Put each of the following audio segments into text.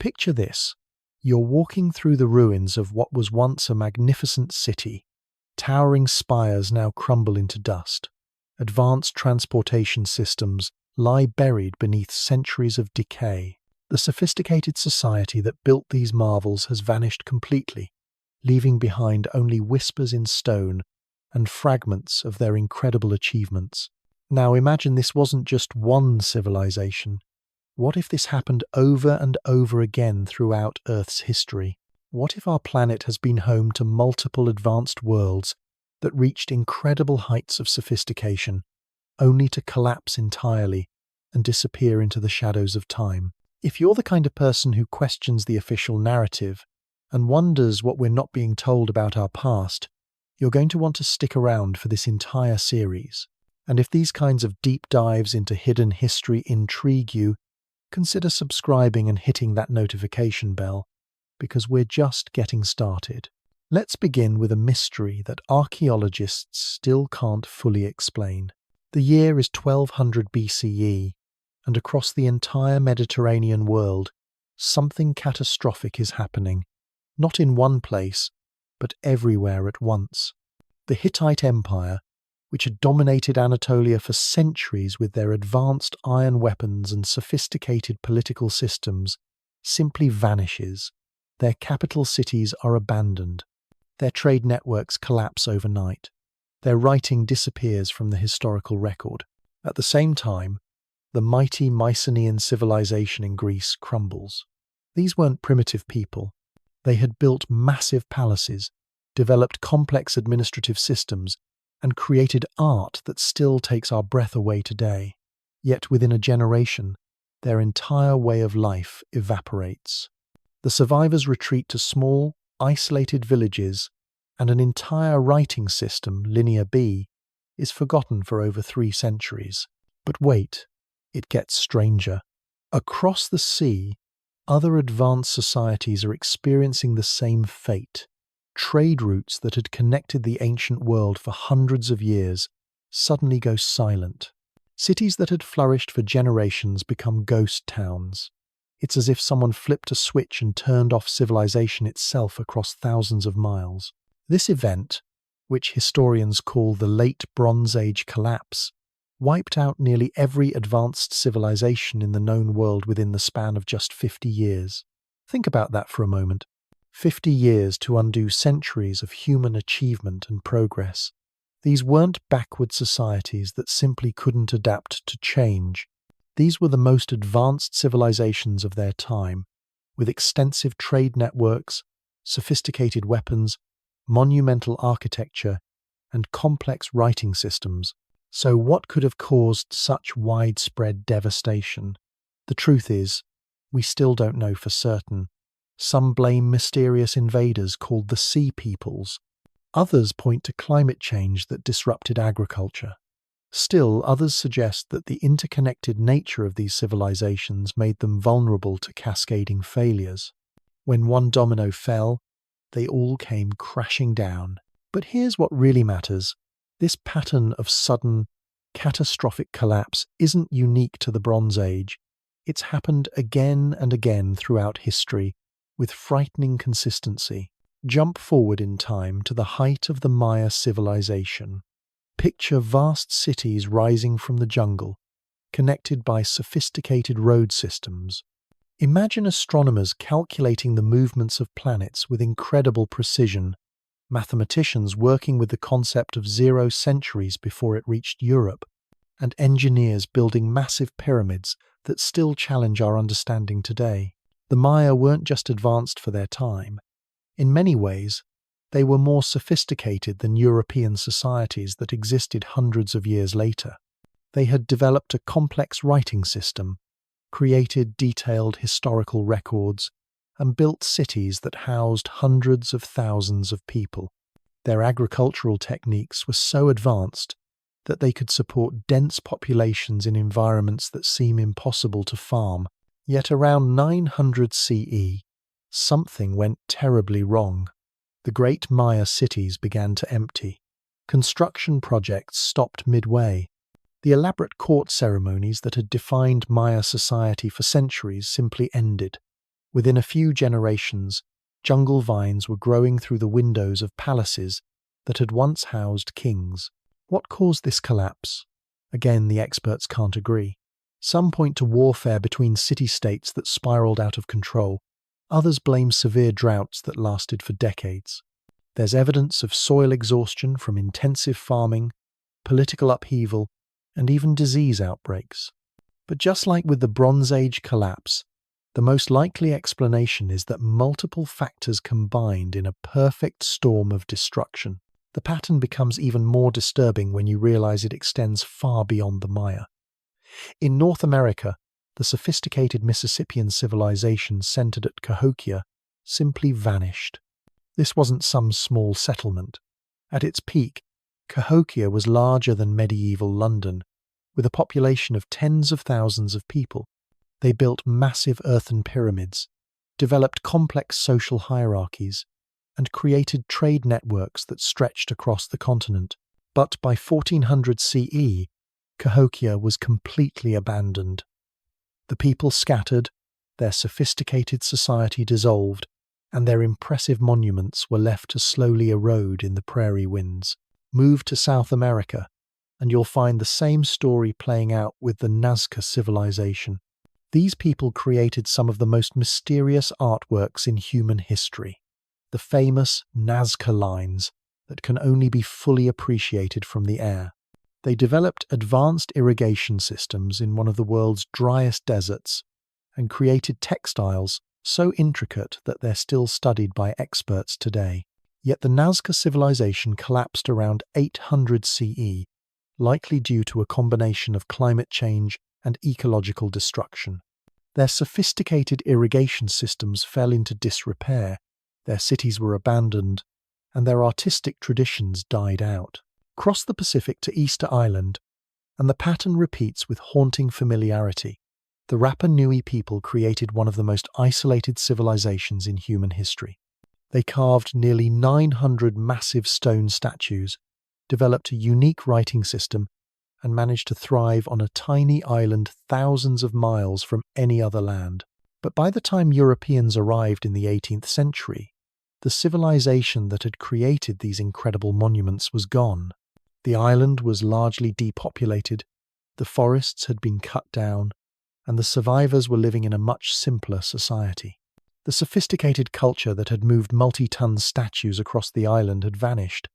Picture this. You're walking through the ruins of what was once a magnificent city. Towering spires now crumble into dust. Advanced transportation systems lie buried beneath centuries of decay. The sophisticated society that built these marvels has vanished completely, leaving behind only whispers in stone and fragments of their incredible achievements. Now imagine this wasn't just one civilization. What if this happened over and over again throughout Earth's history? What if our planet has been home to multiple advanced worlds that reached incredible heights of sophistication, only to collapse entirely and disappear into the shadows of time? If you're the kind of person who questions the official narrative and wonders what we're not being told about our past, you're going to want to stick around for this entire series. And if these kinds of deep dives into hidden history intrigue you, consider subscribing and hitting that notification bell, because we're just getting started. Let's begin with a mystery that archaeologists still can't fully explain. The year is 1200 BCE, and across the entire Mediterranean world, something catastrophic is happening, not in one place, but everywhere at once. The Hittite Empire, which had dominated Anatolia for centuries with their advanced iron weapons and sophisticated political systems, simply vanishes. Their capital cities are abandoned. Their trade networks collapse overnight. Their writing disappears from the historical record. At the same time, the mighty Mycenaean civilization in Greece crumbles. These weren't primitive people. They had built massive palaces, developed complex administrative systems, and created art that still takes our breath away today. Yet within a generation, their entire way of life evaporates. The survivors retreat to small, isolated villages, and an entire writing system, Linear B, is forgotten for over 3 centuries. But wait, it gets stranger. Across the sea, other advanced societies are experiencing the same fate. Trade routes that had connected the ancient world for hundreds of years suddenly go silent. Cities that had flourished for generations become ghost towns. It's as if someone flipped a switch and turned off civilization itself across thousands of miles. This event, which historians call the Late Bronze Age collapse, wiped out nearly every advanced civilization in the known world within the span of just 50 years. Think about that for a moment. 50 years to undo centuries of human achievement and progress. These weren't backward societies that simply couldn't adapt to change. These were the most advanced civilizations of their time, with extensive trade networks, sophisticated weapons, monumental architecture, and complex writing systems. So what could have caused such widespread devastation? The truth is, we still don't know for certain. Some blame mysterious invaders called the Sea Peoples. Others point to climate change that disrupted agriculture. Still, others suggest that the interconnected nature of these civilizations made them vulnerable to cascading failures. When one domino fell, they all came crashing down. But here's what really matters. This pattern of sudden, catastrophic collapse isn't unique to the Bronze Age. It's happened again and again throughout history, with frightening consistency. Jump forward in time to the height of the Maya civilization. Picture vast cities rising from the jungle, connected by sophisticated road systems. Imagine astronomers calculating the movements of planets with incredible precision, mathematicians working with the concept of 0 centuries before it reached Europe, and engineers building massive pyramids that still challenge our understanding today. The Maya weren't just advanced for their time. In many ways, they were more sophisticated than European societies that existed hundreds of years later. They had developed a complex writing system, created detailed historical records, and built cities that housed hundreds of thousands of people. Their agricultural techniques were so advanced that they could support dense populations in environments that seem impossible to farm. Yet around 900 CE, something went terribly wrong. The great Maya cities began to empty. Construction projects stopped midway. The elaborate court ceremonies that had defined Maya society for centuries simply ended. Within a few generations, jungle vines were growing through the windows of palaces that had once housed kings. What caused this collapse? Again, the experts can't agree. Some point to warfare between city-states that spiraled out of control. Others blame severe droughts that lasted for decades. There's evidence of soil exhaustion from intensive farming, political upheaval, and even disease outbreaks. But just like with the Bronze Age collapse, the most likely explanation is that multiple factors combined in a perfect storm of destruction. The pattern becomes even more disturbing when you realize it extends far beyond the Maya. In North America, the sophisticated Mississippian civilization centered at Cahokia simply vanished. This wasn't some small settlement. At its peak, Cahokia was larger than medieval London, with a population of tens of thousands of people. They built massive earthen pyramids, developed complex social hierarchies, and created trade networks that stretched across the continent. But by 1400 CE, Cahokia was completely abandoned. The people scattered, their sophisticated society dissolved, and their impressive monuments were left to slowly erode in the prairie winds. Move to South America, and you'll find the same story playing out with the Nazca civilization. These people created some of the most mysterious artworks in human history. The famous Nazca lines that can only be fully appreciated from the air. They developed advanced irrigation systems in one of the world's driest deserts and created textiles so intricate that they're still studied by experts today. Yet the Nazca civilization collapsed around 800 CE, likely due to a combination of climate change and ecological destruction. Their sophisticated irrigation systems fell into disrepair, their cities were abandoned, and their artistic traditions died out. Cross the Pacific to Easter Island, and the pattern repeats with haunting familiarity. The Rapa Nui people created one of the most isolated civilizations in human history. They carved nearly 900 massive stone statues, developed a unique writing system, and managed to thrive on a tiny island thousands of miles from any other land. But by the time Europeans arrived in the 18th century, the civilization that had created these incredible monuments was gone. The island was largely depopulated, the forests had been cut down, and the survivors were living in a much simpler society. The sophisticated culture that had moved multi-ton statues across the island had vanished,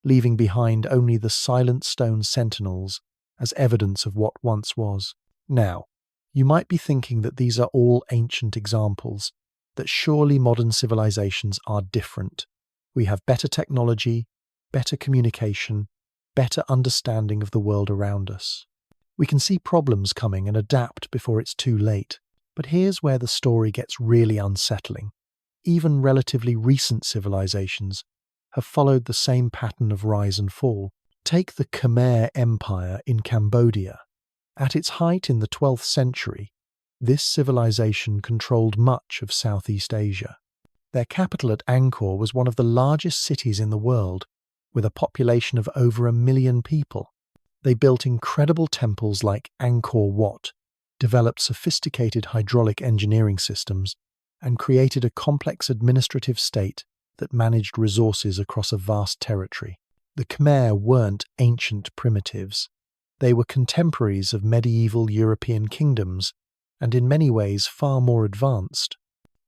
leaving behind only the silent stone sentinels as evidence of what once was. Now, you might be thinking that these are all ancient examples, that surely modern civilizations are different. We have better technology, better communication, better understanding of the world around us. We can see problems coming and adapt before it's too late. But here's where the story gets really unsettling. Even relatively recent civilizations have followed the same pattern of rise and fall. Take the Khmer Empire in Cambodia. At its height in the 12th century, this civilization controlled much of Southeast Asia. Their capital at Angkor was one of the largest cities in the world, with a population of over 1 million people. They built incredible temples like Angkor Wat, developed sophisticated hydraulic engineering systems, and created a complex administrative state that managed resources across a vast territory. The Khmer weren't ancient primitives. They were contemporaries of medieval European kingdoms, and in many ways far more advanced.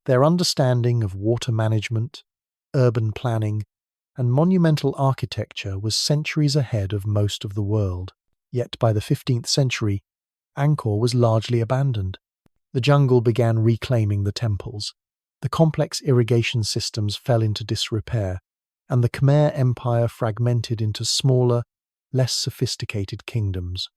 Their understanding of water management, urban planning, and monumental architecture was centuries ahead of most of the world. Yet by the 15th century, Angkor was largely abandoned. The jungle began reclaiming the temples. The complex irrigation systems fell into disrepair, and the Khmer Empire fragmented into smaller, less sophisticated kingdoms.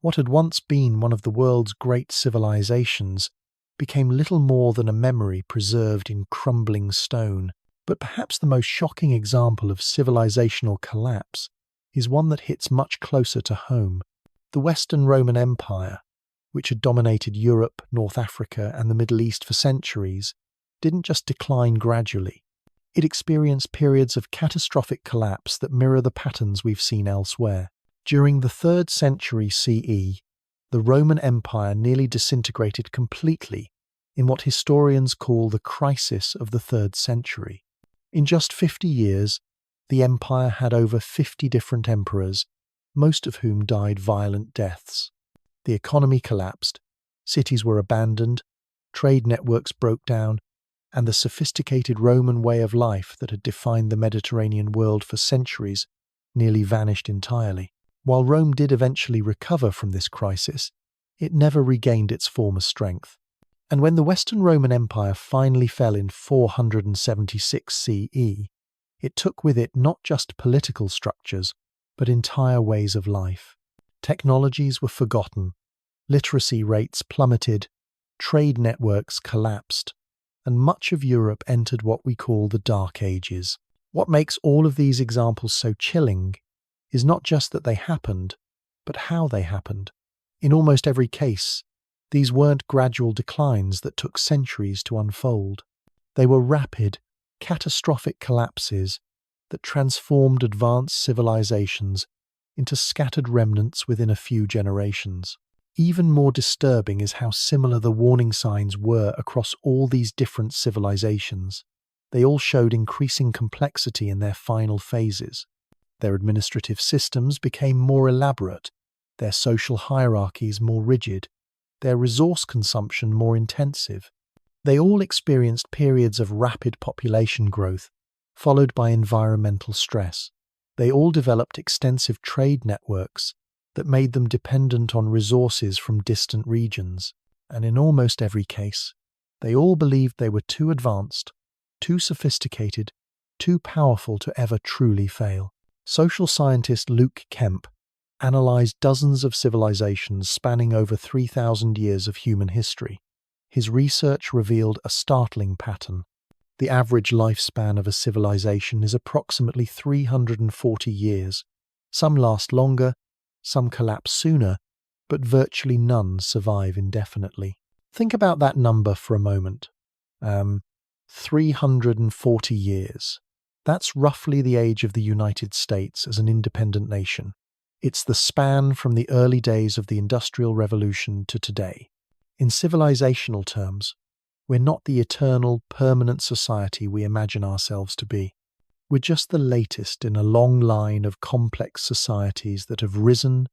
What had once been one of the world's great civilizations became little more than a memory preserved in crumbling stone. But perhaps the most shocking example of civilizational collapse is one that hits much closer to home. The Western Roman Empire, which had dominated Europe, North Africa, and the Middle East for centuries, didn't just decline gradually. It experienced periods of catastrophic collapse that mirror the patterns we've seen elsewhere. During the 3rd century CE, the Roman Empire nearly disintegrated completely in what historians call the crisis of the 3rd century. In just 50 years, the empire had over 50 different emperors, most of whom died violent deaths. The economy collapsed, cities were abandoned, trade networks broke down, and the sophisticated Roman way of life that had defined the Mediterranean world for centuries nearly vanished entirely. While Rome did eventually recover from this crisis, it never regained its former strength. And when the Western Roman Empire finally fell in 476 CE, it took with it not just political structures, but entire ways of life. Technologies were forgotten, literacy rates plummeted, trade networks collapsed, and much of Europe entered what we call the Dark Ages. What makes all of these examples so chilling is not just that they happened, but how they happened. In almost every case, these weren't gradual declines that took centuries to unfold. They were rapid, catastrophic collapses that transformed advanced civilizations into scattered remnants within a few generations. Even more disturbing is how similar the warning signs were across all these different civilizations. They all showed increasing complexity in their final phases. Their administrative systems became more elaborate, their social hierarchies more rigid, their resource consumption more intensive. They all experienced periods of rapid population growth, followed by environmental stress. They all developed extensive trade networks that made them dependent on resources from distant regions. And in almost every case, they all believed they were too advanced, too sophisticated, too powerful to ever truly fail. Social scientist Luke Kemp analyzed dozens of civilizations spanning over 3,000 years of human history. His research revealed a startling pattern. The average lifespan of a civilization is approximately 340 years. Some last longer, some collapse sooner, but virtually none survive indefinitely. Think about that number for a moment. 340 years. That's roughly the age of the United States as an independent nation. It's the span from the early days of the Industrial Revolution to today. In civilizational terms, we're not the eternal, permanent society we imagine ourselves to be. We're just the latest in a long line of complex societies that have risen,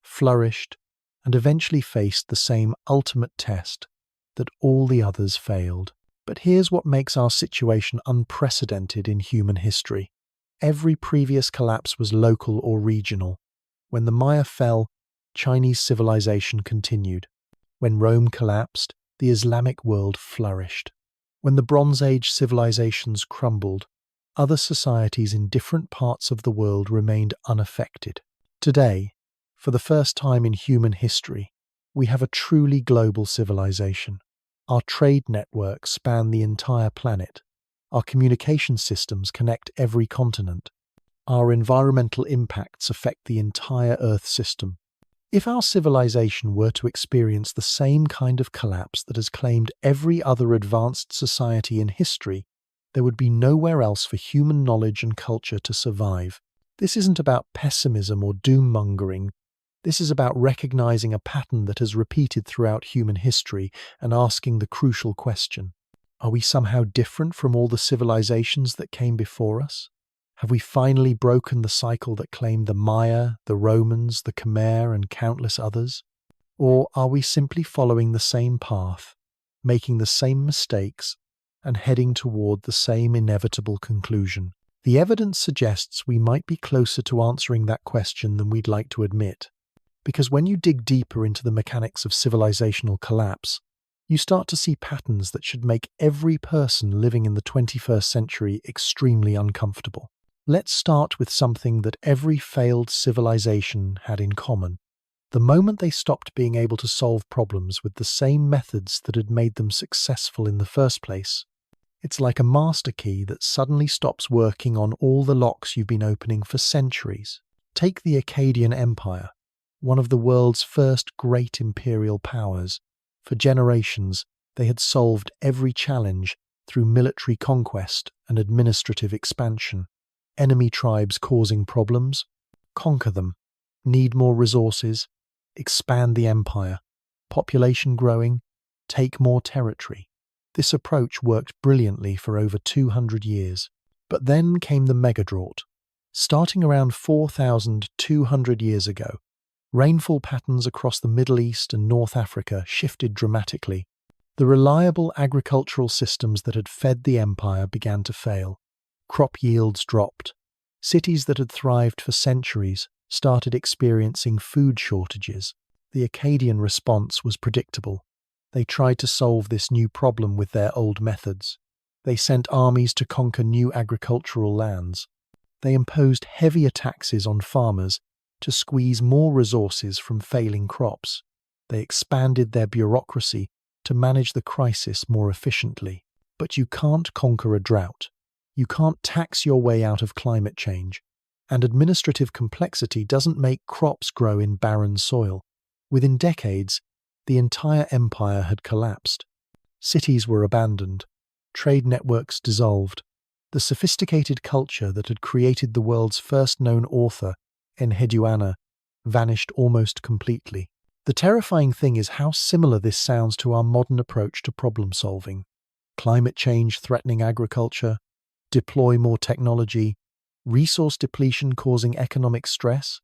flourished, and eventually faced the same ultimate test that all the others failed. But here's what makes our situation unprecedented in human history. Every previous collapse was local or regional. When the Maya fell, Chinese civilization continued. When Rome collapsed, the Islamic world flourished. When the Bronze Age civilizations crumbled, other societies in different parts of the world remained unaffected. Today, for the first time in human history, we have a truly global civilization. Our trade networks span the entire planet. Our communication systems connect every continent. Our environmental impacts affect the entire Earth system. If our civilization were to experience the same kind of collapse that has claimed every other advanced society in history, there would be nowhere else for human knowledge and culture to survive. This isn't about pessimism or doom-mongering. This is about recognizing a pattern that has repeated throughout human history and asking the crucial question: are we somehow different from all the civilizations that came before us? Have we finally broken the cycle that claimed the Maya, the Romans, the Khmer, and countless others? Or are we simply following the same path, making the same mistakes, and heading toward the same inevitable conclusion? The evidence suggests we might be closer to answering that question than we'd like to admit. Because when you dig deeper into the mechanics of civilizational collapse, you start to see patterns that should make every person living in the 21st century extremely uncomfortable. Let's start with something that every failed civilization had in common. The moment they stopped being able to solve problems with the same methods that had made them successful in the first place, it's like a master key that suddenly stops working on all the locks you've been opening for centuries. Take the Akkadian Empire, one of the world's first great imperial powers. For generations, they had solved every challenge through military conquest and administrative expansion. Enemy tribes causing problems, conquer them. Need more resources, expand the empire. Population growing, take more territory. This approach worked brilliantly for over 200 years. But then came the megadrought. Starting around 4,200 years ago, rainfall patterns across the Middle East and North Africa shifted dramatically. The reliable agricultural systems that had fed the empire began to fail. Crop yields dropped. Cities that had thrived for centuries started experiencing food shortages. The Akkadian response was predictable. They tried to solve this new problem with their old methods. They sent armies to conquer new agricultural lands. They imposed heavier taxes on farmers to squeeze more resources from failing crops. They expanded their bureaucracy to manage the crisis more efficiently. But you can't conquer a drought. You can't tax your way out of climate change. And administrative complexity doesn't make crops grow in barren soil. Within decades, the entire empire had collapsed. Cities were abandoned. Trade networks dissolved. The sophisticated culture that had created the world's first known author, Enheduanna, vanished almost completely. The terrifying thing is how similar this sounds to our modern approach to problem solving. Climate change threatening agriculture, deploy more technology, resource depletion causing economic stress,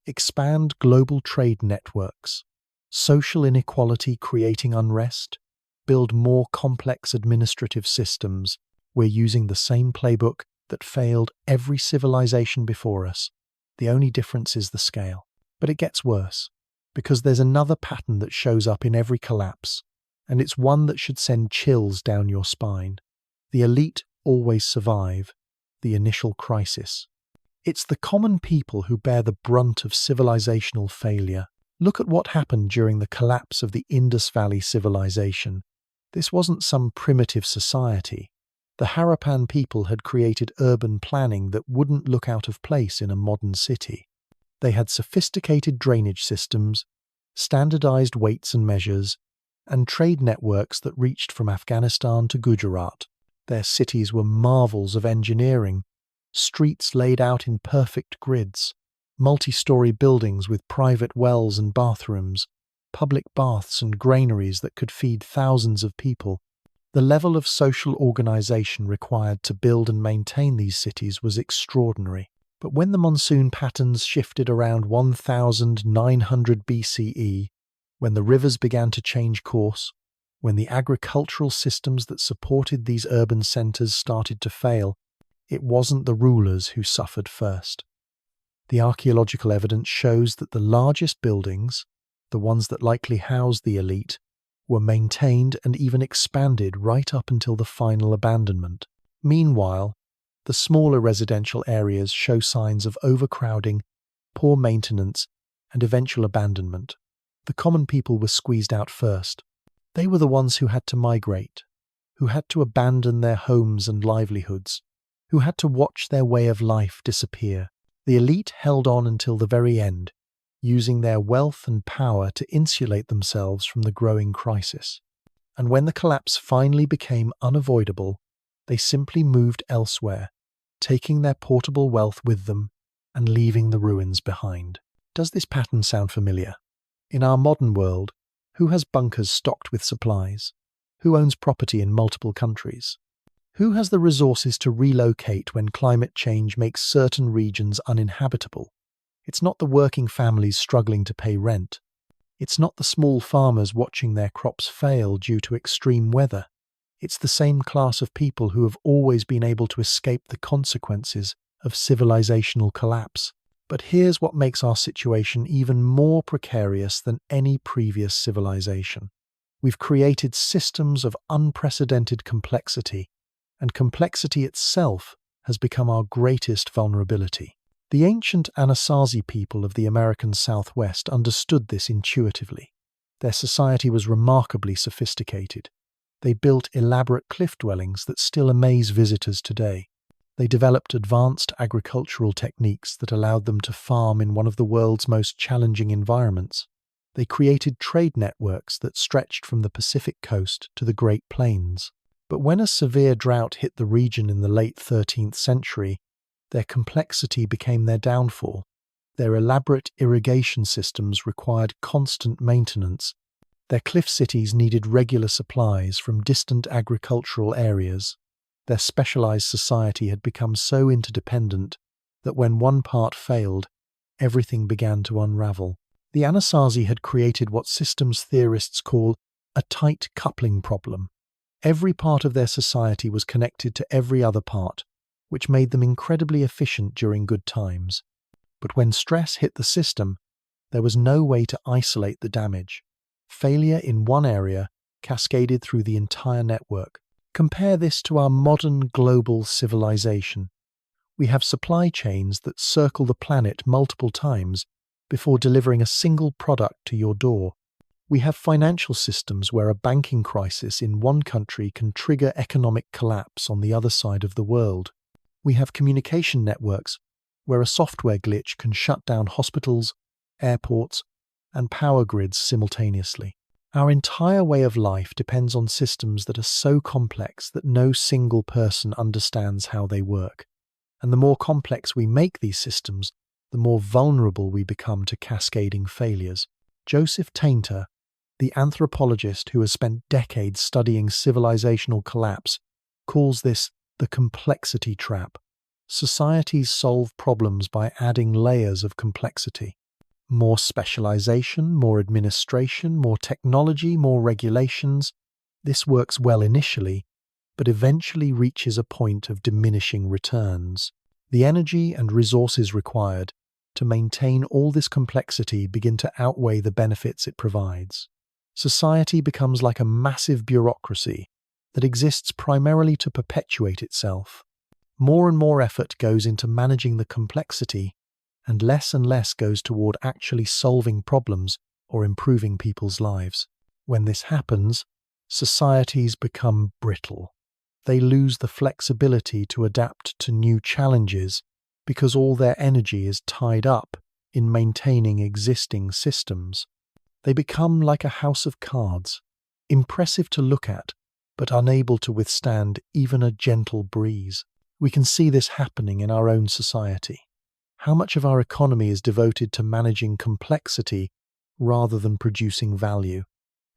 expand global trade networks, social inequality creating unrest, build more complex administrative systems. We're using the same playbook that failed every civilization before us. The only difference is the scale. But it gets worse, because there's another pattern that shows up in every collapse, and it's one that should send chills down your spine. The elite always survive the initial crisis. It's the common people who bear the brunt of civilizational failure. Look at what happened during the collapse of the Indus Valley civilization. This wasn't some primitive society. The Harappan people had created urban planning that wouldn't look out of place in a modern city. They had sophisticated drainage systems, standardized weights and measures, and trade networks that reached from Afghanistan to Gujarat. Their cities were marvels of engineering, streets laid out in perfect grids, multi-story buildings with private wells and bathrooms, public baths and granaries that could feed thousands of people. The level of social organization required to build and maintain these cities was extraordinary. But when the monsoon patterns shifted around 1900 BCE, when the rivers began to change course, when the agricultural systems that supported these urban centers started to fail, it wasn't the rulers who suffered first. The archaeological evidence shows that the largest buildings, the ones that likely housed the elite, were maintained and even expanded right up until the final abandonment. Meanwhile, the smaller residential areas show signs of overcrowding, poor maintenance, and eventual abandonment. The common people were squeezed out first. They were the ones who had to migrate, who had to abandon their homes and livelihoods, who had to watch their way of life disappear. The elite held on until the very end, using their wealth and power to insulate themselves from the growing crisis. And when the collapse finally became unavoidable, they simply moved elsewhere, taking their portable wealth with them and leaving the ruins behind. Does this pattern sound familiar? In our modern world, who has bunkers stocked with supplies? Who owns property in multiple countries? Who has the resources to relocate when climate change makes certain regions uninhabitable? It's not the working families struggling to pay rent. It's not the small farmers watching their crops fail due to extreme weather. It's the same class of people who have always been able to escape the consequences of civilizational collapse. But here's what makes our situation even more precarious than any previous civilization. We've created systems of unprecedented complexity, and complexity itself has become our greatest vulnerability. The ancient Anasazi people of the American Southwest understood this intuitively. Their society was remarkably sophisticated. They built elaborate cliff dwellings that still amaze visitors today. They developed advanced agricultural techniques that allowed them to farm in one of the world's most challenging environments. They created trade networks that stretched from the Pacific coast to the Great Plains. But when a severe drought hit the region in the late 13th century, their complexity became their downfall. Their elaborate irrigation systems required constant maintenance, Their cliff cities needed regular supplies from distant agricultural areas. Their specialized society had become so interdependent that when one part failed, everything began to unravel. The Anasazi had created what systems theorists call a tight coupling problem. Every part of their society was connected to every other part, which made them incredibly efficient during good times. But when stress hit the system, there was no way to isolate the damage. Failure in one area cascaded through the entire network. Compare this to our modern global civilization. We have supply chains that circle the planet multiple times before delivering a single product to your door. We have financial systems where a banking crisis in one country can trigger economic collapse on the other side of the world. We have communication networks where a software glitch can shut down hospitals, airports, and power grids simultaneously. Our entire way of life depends on systems that are so complex that no single person understands how they work. And the more complex we make these systems, the more vulnerable we become to cascading failures. Joseph Tainter, the anthropologist who has spent decades studying civilizational collapse, calls this the complexity trap. Societies solve problems by adding layers of complexity. More specialization, more administration, more technology, more regulations. This works well initially, but eventually reaches a point of diminishing returns. The energy and resources required to maintain all this complexity begin to outweigh the benefits it provides. Society becomes like a massive bureaucracy that exists primarily to perpetuate itself. More and more effort goes into managing the complexity, and less goes toward actually solving problems or improving people's lives. When this happens, societies become brittle. They lose the flexibility to adapt to new challenges because all their energy is tied up in maintaining existing systems. They become like a house of cards, impressive to look at, but unable to withstand even a gentle breeze. We can see this happening in our own society. How much of our economy is devoted to managing complexity rather than producing value?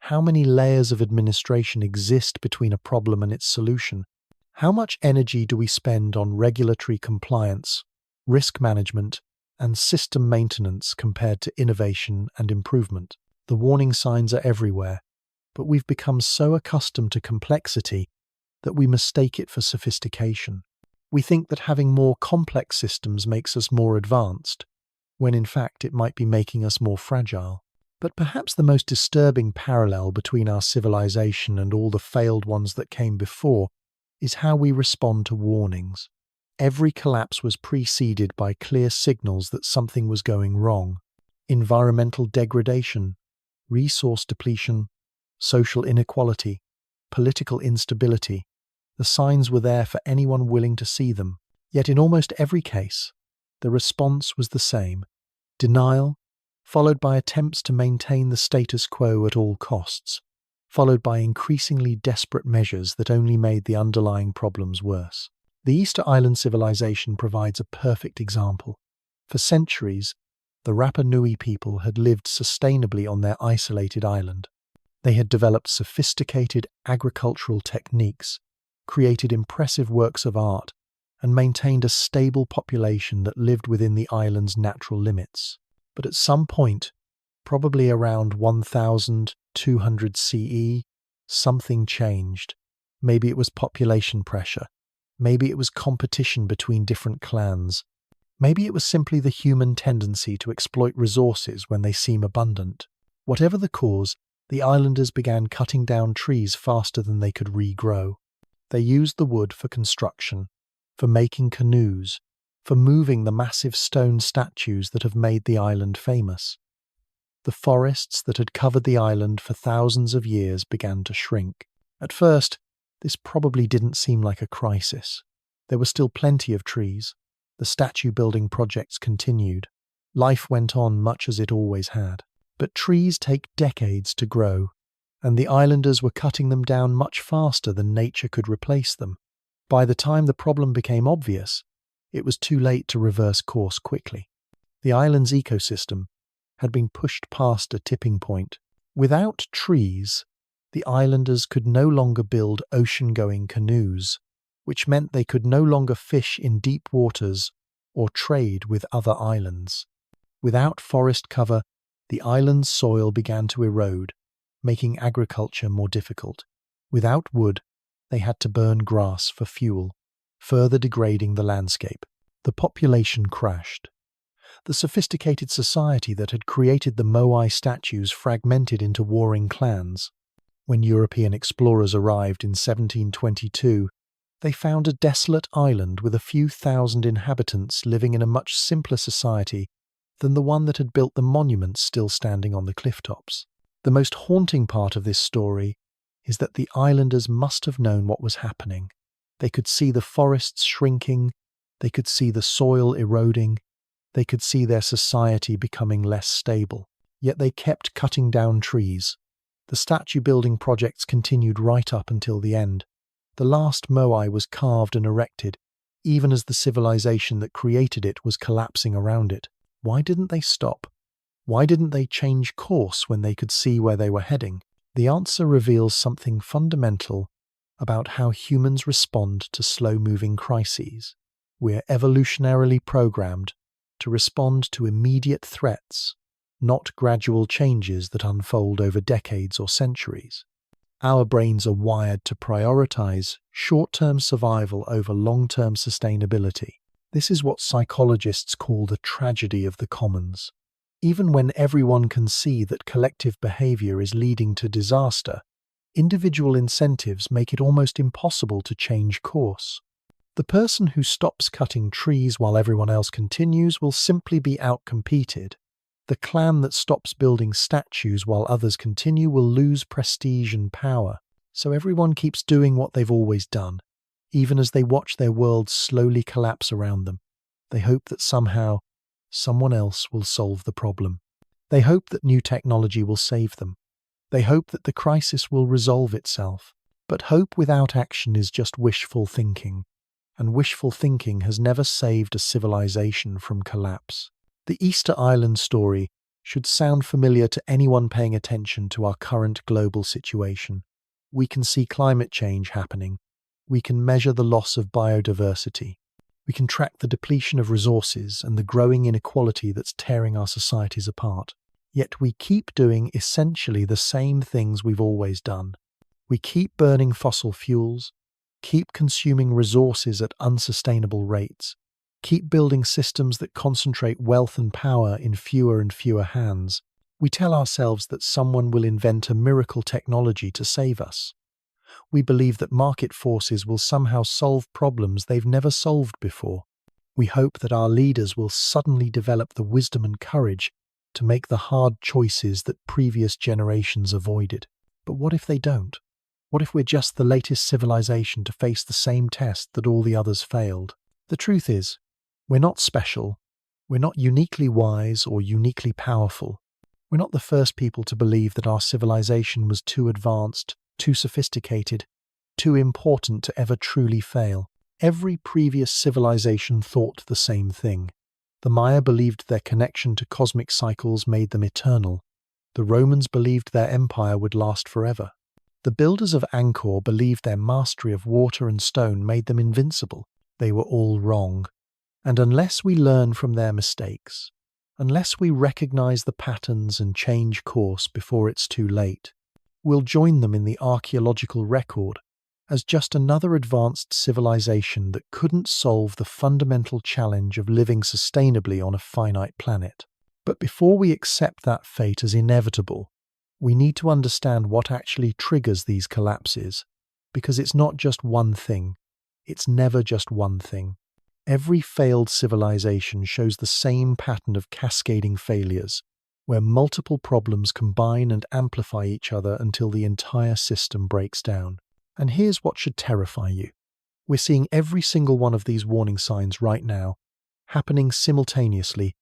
How many layers of administration exist between a problem and its solution? How much energy do we spend on regulatory compliance, risk management, and system maintenance compared to innovation and improvement? The warning signs are everywhere, but we've become so accustomed to complexity that we mistake it for sophistication. We think that having more complex systems makes us more advanced, when in fact it might be making us more fragile. But perhaps the most disturbing parallel between our civilization and all the failed ones that came before is how we respond to warnings. Every collapse was preceded by clear signals that something was going wrong. Environmental degradation, resource depletion, social inequality, political instability. The signs were there for anyone willing to see them. Yet in almost every case, the response was the same: denial, followed by attempts to maintain the status quo at all costs, followed by increasingly desperate measures that only made the underlying problems worse. The Easter Island civilization provides a perfect example. For centuries, the Rapa Nui people had lived sustainably on their isolated island. They had developed sophisticated agricultural techniques, created impressive works of art, and maintained a stable population that lived within the island's natural limits. But at some point, probably around 1200 CE, something changed. Maybe it was population pressure. Maybe it was competition between different clans. Maybe it was simply the human tendency to exploit resources when they seem abundant. Whatever the cause, the islanders began cutting down trees faster than they could regrow. They used the wood for construction, for making canoes, for moving the massive stone statues that have made the island famous. The forests that had covered the island for thousands of years began to shrink. At first, this probably didn't seem like a crisis. There were still plenty of trees. The statue building projects continued. Life went on much as it always had. But trees take decades to grow, and the islanders were cutting them down much faster than nature could replace them. By the time the problem became obvious, it was too late to reverse course quickly. The island's ecosystem had been pushed past a tipping point. Without trees, the islanders could no longer build ocean-going canoes, which meant they could no longer fish in deep waters or trade with other islands. Without forest cover, the island's soil began to erode, making agriculture more difficult. Without wood, they had to burn grass for fuel, further degrading the landscape. The population crashed. The sophisticated society that had created the Moai statues fragmented into warring clans. When European explorers arrived in 1722, they found a desolate island with a few thousand inhabitants living in a much simpler society than the one that had built the monuments still standing on the cliff tops. The most haunting part of this story is that the islanders must have known what was happening. They could see the forests shrinking, they could see the soil eroding, they could see their society becoming less stable. Yet they kept cutting down trees. The statue building projects continued right up until the end. The last Moai was carved and erected, even as the civilization that created it was collapsing around it. Why didn't they stop? Why didn't they change course when they could see where they were heading? The answer reveals something fundamental about how humans respond to slow-moving crises. We're evolutionarily programmed to respond to immediate threats, not gradual changes that unfold over decades or centuries. Our brains are wired to prioritize short-term survival over long-term sustainability. This is what psychologists call the tragedy of the commons. Even when everyone can see that collective behavior is leading to disaster, individual incentives make it almost impossible to change course. The person who stops cutting trees while everyone else continues will simply be outcompeted. The clan that stops building statues while others continue will lose prestige and power. So everyone keeps doing what they've always done, even as they watch their world slowly collapse around them. They hope that somehow, someone else will solve the problem. They hope that new technology will save them. They hope that the crisis will resolve itself. But hope without action is just wishful thinking, and wishful thinking has never saved a civilization from collapse. The Easter Island story should sound familiar to anyone paying attention to our current global situation. We can see climate change happening. We can measure the loss of biodiversity. We can track the depletion of resources and the growing inequality that's tearing our societies apart. Yet we keep doing essentially the same things we've always done. We keep burning fossil fuels, keep consuming resources at unsustainable rates, keep building systems that concentrate wealth and power in fewer and fewer hands. We tell ourselves that someone will invent a miracle technology to save us. We believe that market forces will somehow solve problems they've never solved before. We hope that our leaders will suddenly develop the wisdom and courage to make the hard choices that previous generations avoided. But what if they don't? What if we're just the latest civilization to face the same test that all the others failed? The truth is, we're not special. We're not uniquely wise or uniquely powerful. We're not the first people to believe that our civilization was too advanced, too sophisticated, too important to ever truly fail. Every previous civilization thought the same thing. The Maya believed their connection to cosmic cycles made them eternal. The Romans believed their empire would last forever. The builders of Angkor believed their mastery of water and stone made them invincible. They were all wrong. And unless we learn from their mistakes, unless we recognize the patterns and change course before it's too late, we'll join them in the archaeological record as just another advanced civilization that couldn't solve the fundamental challenge of living sustainably on a finite planet. But before we accept that fate as inevitable, we need to understand what actually triggers these collapses, because it's not just one thing. It's never just one thing. Every failed civilization shows the same pattern of cascading failures, where multiple problems combine and amplify each other until the entire system breaks down. And here's what should terrify you. We're seeing every single one of these warning signs right now, happening simultaneously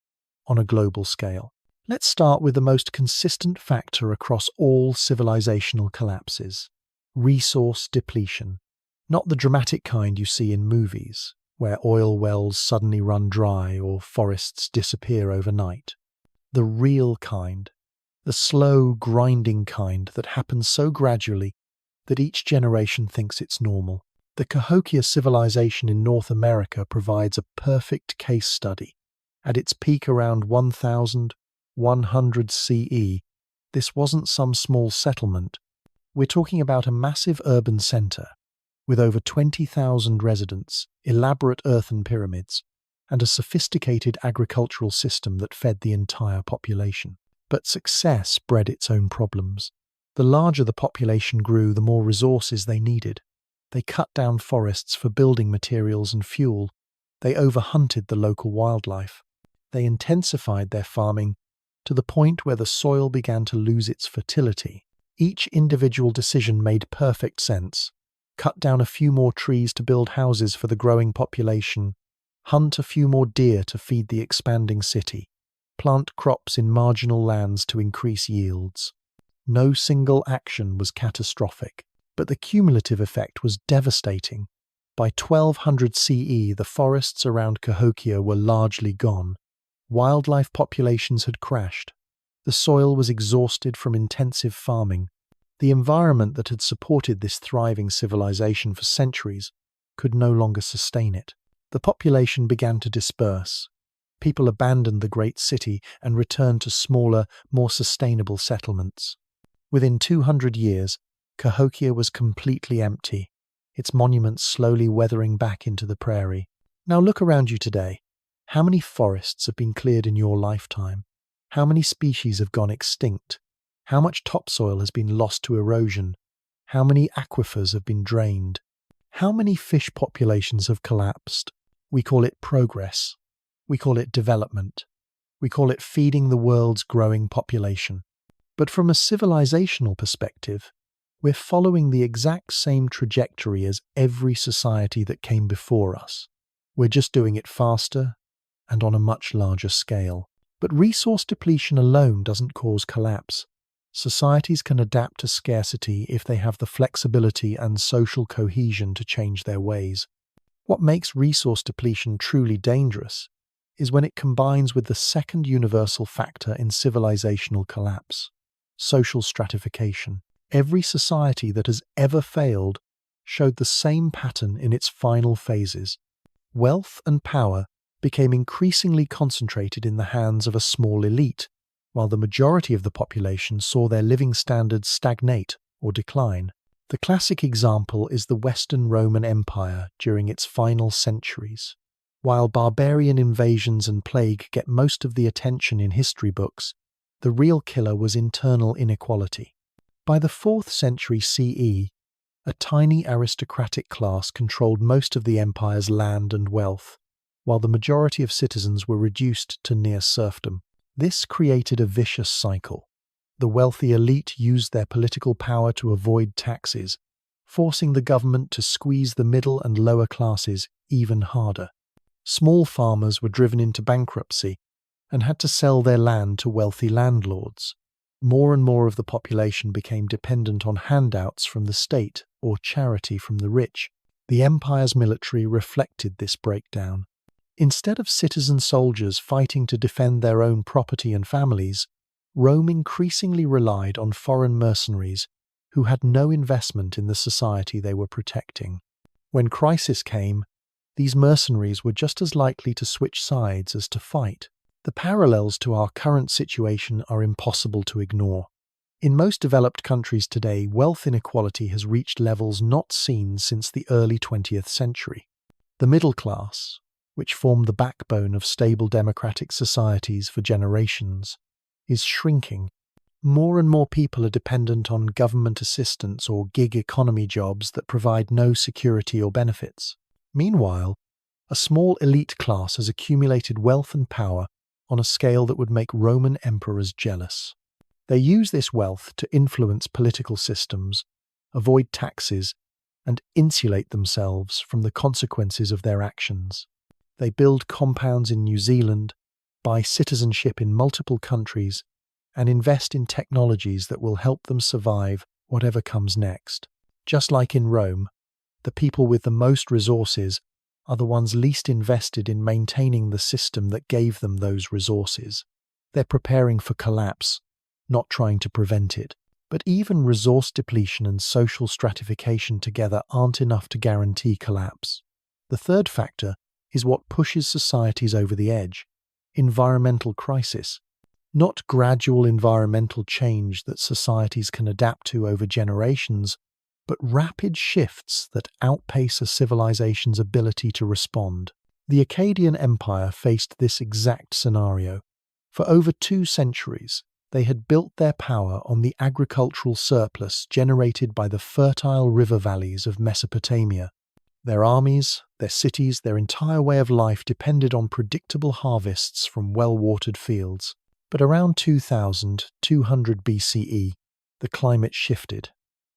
on a global scale. Let's start with the most consistent factor across all civilizational collapses: resource depletion. Not the dramatic kind you see in movies, where oil wells suddenly run dry or forests disappear overnight. The real kind, the slow, grinding kind that happens so gradually that each generation thinks it's normal. The Cahokia civilization in North America provides a perfect case study. At its peak around 1100 CE, this wasn't some small settlement. We're talking about a massive urban center with over 20,000 residents, elaborate earthen pyramids, and a sophisticated agricultural system that fed the entire population. But success bred its own problems. The larger the population grew, the more resources they needed. They cut down forests for building materials and fuel. They overhunted the local wildlife. They intensified their farming to the point where the soil began to lose its fertility. Each individual decision made perfect sense. Cut down a few more trees to build houses for the growing population. Hunt a few more deer to feed the expanding city. Plant crops in marginal lands to increase yields. No single action was catastrophic, but the cumulative effect was devastating. By 1200 CE, the forests around Cahokia were largely gone. Wildlife populations had crashed. The soil was exhausted from intensive farming. The environment that had supported this thriving civilization for centuries could no longer sustain it. The population began to disperse. People abandoned the great city and returned to smaller, more sustainable settlements. Within 200 years, Cahokia was completely empty, its monuments slowly weathering back into the prairie. Now look around you today. How many forests have been cleared in your lifetime? How many species have gone extinct? How much topsoil has been lost to erosion? How many aquifers have been drained? How many fish populations have collapsed? We call it progress. We call it development. We call it feeding the world's growing population. But from a civilizational perspective, we're following the exact same trajectory as every society that came before us. We're just doing it faster and on a much larger scale. But resource depletion alone doesn't cause collapse. Societies can adapt to scarcity if they have the flexibility and social cohesion to change their ways. What makes resource depletion truly dangerous is when it combines with the second universal factor in civilizational collapse: social stratification. Every society that has ever failed showed the same pattern in its final phases. Wealth and power became increasingly concentrated in the hands of a small elite, while the majority of the population saw their living standards stagnate or decline. The classic example is the Western Roman Empire during its final centuries. While barbarian invasions and plague get most of the attention in history books, the real killer was internal inequality. By the 4th century CE, a tiny aristocratic class controlled most of the empire's land and wealth, while the majority of citizens were reduced to near serfdom. This created a vicious cycle. The wealthy elite used their political power to avoid taxes, forcing the government to squeeze the middle and lower classes even harder. Small farmers were driven into bankruptcy and had to sell their land to wealthy landlords. More and more of the population became dependent on handouts from the state or charity from the rich. The empire's military reflected this breakdown. Instead of citizen soldiers fighting to defend their own property and families, Rome increasingly relied on foreign mercenaries who had no investment in the society they were protecting. When crisis came, these mercenaries were just as likely to switch sides as to fight. The parallels to our current situation are impossible to ignore. In most developed countries today, wealth inequality has reached levels not seen since the early 20th century. The middle class, which formed the backbone of stable democratic societies for generations, is shrinking. More and more people are dependent on government assistance or gig economy jobs that provide no security or benefits. Meanwhile, a small elite class has accumulated wealth and power on a scale that would make Roman emperors jealous. They use this wealth to influence political systems, avoid taxes, and insulate themselves from the consequences of their actions. They build compounds in New Zealand, buy citizenship in multiple countries, and invest in technologies that will help them survive whatever comes next. Just like in Rome, the people with the most resources are the ones least invested in maintaining the system that gave them those resources. They're preparing for collapse, not trying to prevent it. But even resource depletion and social stratification together aren't enough to guarantee collapse. The third factor is what pushes societies over the edge: environmental crisis. Not gradual environmental change that societies can adapt to over generations, but rapid shifts that outpace a civilization's ability to respond. The Akkadian Empire faced this exact scenario. For over 2 centuries, they had built their power on the agricultural surplus generated by the fertile river valleys of Mesopotamia. Their armies, their cities, their entire way of life depended on predictable harvests from well-watered fields. But around 2200 BCE, the climate shifted.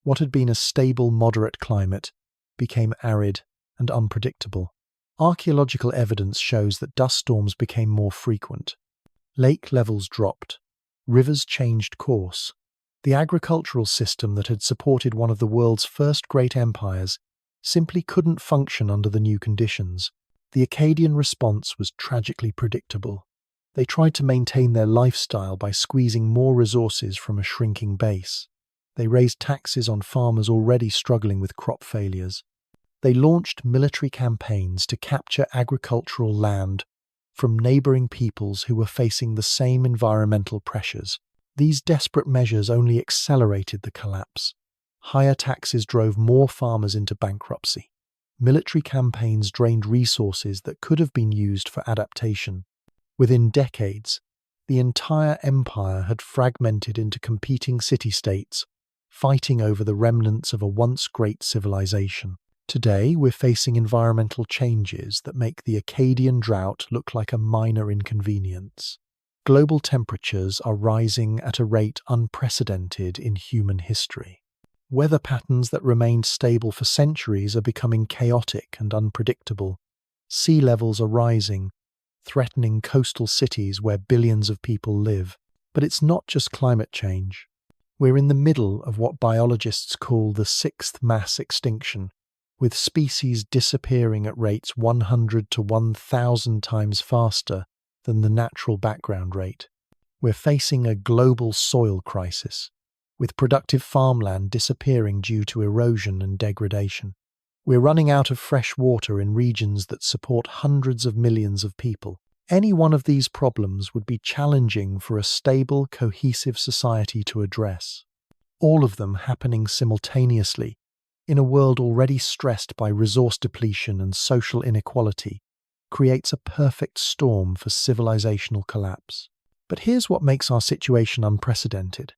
What had been a stable, moderate climate became arid and unpredictable. Archaeological evidence shows that dust storms became more frequent. Lake levels dropped. Rivers changed course. The agricultural system that had supported one of the world's first great empires simply couldn't function under the new conditions. The Akkadian response was tragically predictable. They tried to maintain their lifestyle by squeezing more resources from a shrinking base. They raised taxes on farmers already struggling with crop failures. They launched military campaigns to capture agricultural land from neighboring peoples who were facing the same environmental pressures. These desperate measures only accelerated the collapse. Higher taxes drove more farmers into bankruptcy. Military campaigns drained resources that could have been used for adaptation. Within decades, the entire empire had fragmented into competing city-states, fighting over the remnants of a once great civilization. Today, we're facing environmental changes that make the Akkadian drought look like a minor inconvenience. Global temperatures are rising at a rate unprecedented in human history. Weather patterns that remained stable for centuries are becoming chaotic and unpredictable. Sea levels are rising, threatening coastal cities where billions of people live. But it's not just climate change. We're in the middle of what biologists call the 6th mass extinction, with species disappearing at rates 100 to 1,000 times faster than the natural background rate. We're facing a global soil crisis, with productive farmland disappearing due to erosion and degradation. We're running out of fresh water in regions that support hundreds of millions of people. Any one of these problems would be challenging for a stable, cohesive society to address. All of them happening simultaneously in a world already stressed by resource depletion and social inequality creates a perfect storm for civilizational collapse. But here's what makes our situation unprecedented.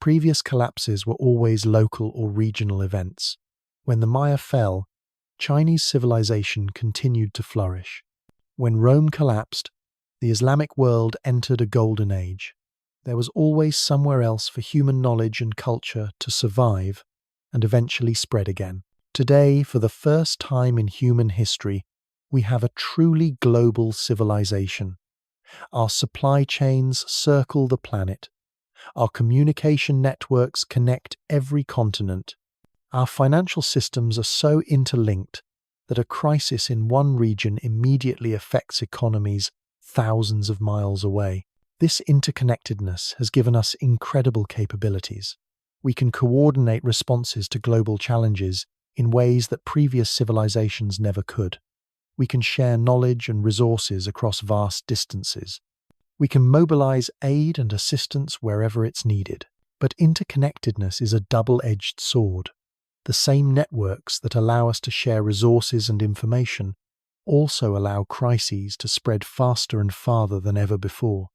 Previous collapses were always local or regional events. When the Maya fell, Chinese civilization continued to flourish. When Rome collapsed, the Islamic world entered a golden age. There was always somewhere else for human knowledge and culture to survive and eventually spread again. Today, for the first time in human history, we have a truly global civilization. Our supply chains circle the planet. Our communication networks connect every continent. Our financial systems are so interlinked that a crisis in one region immediately affects economies thousands of miles away. This interconnectedness has given us incredible capabilities. We can coordinate responses to global challenges in ways that previous civilizations never could. We can share knowledge and resources across vast distances. We can mobilize aid and assistance wherever it's needed. But interconnectedness is a double-edged sword. The same networks that allow us to share resources and information also allow crises to spread faster and farther than ever before.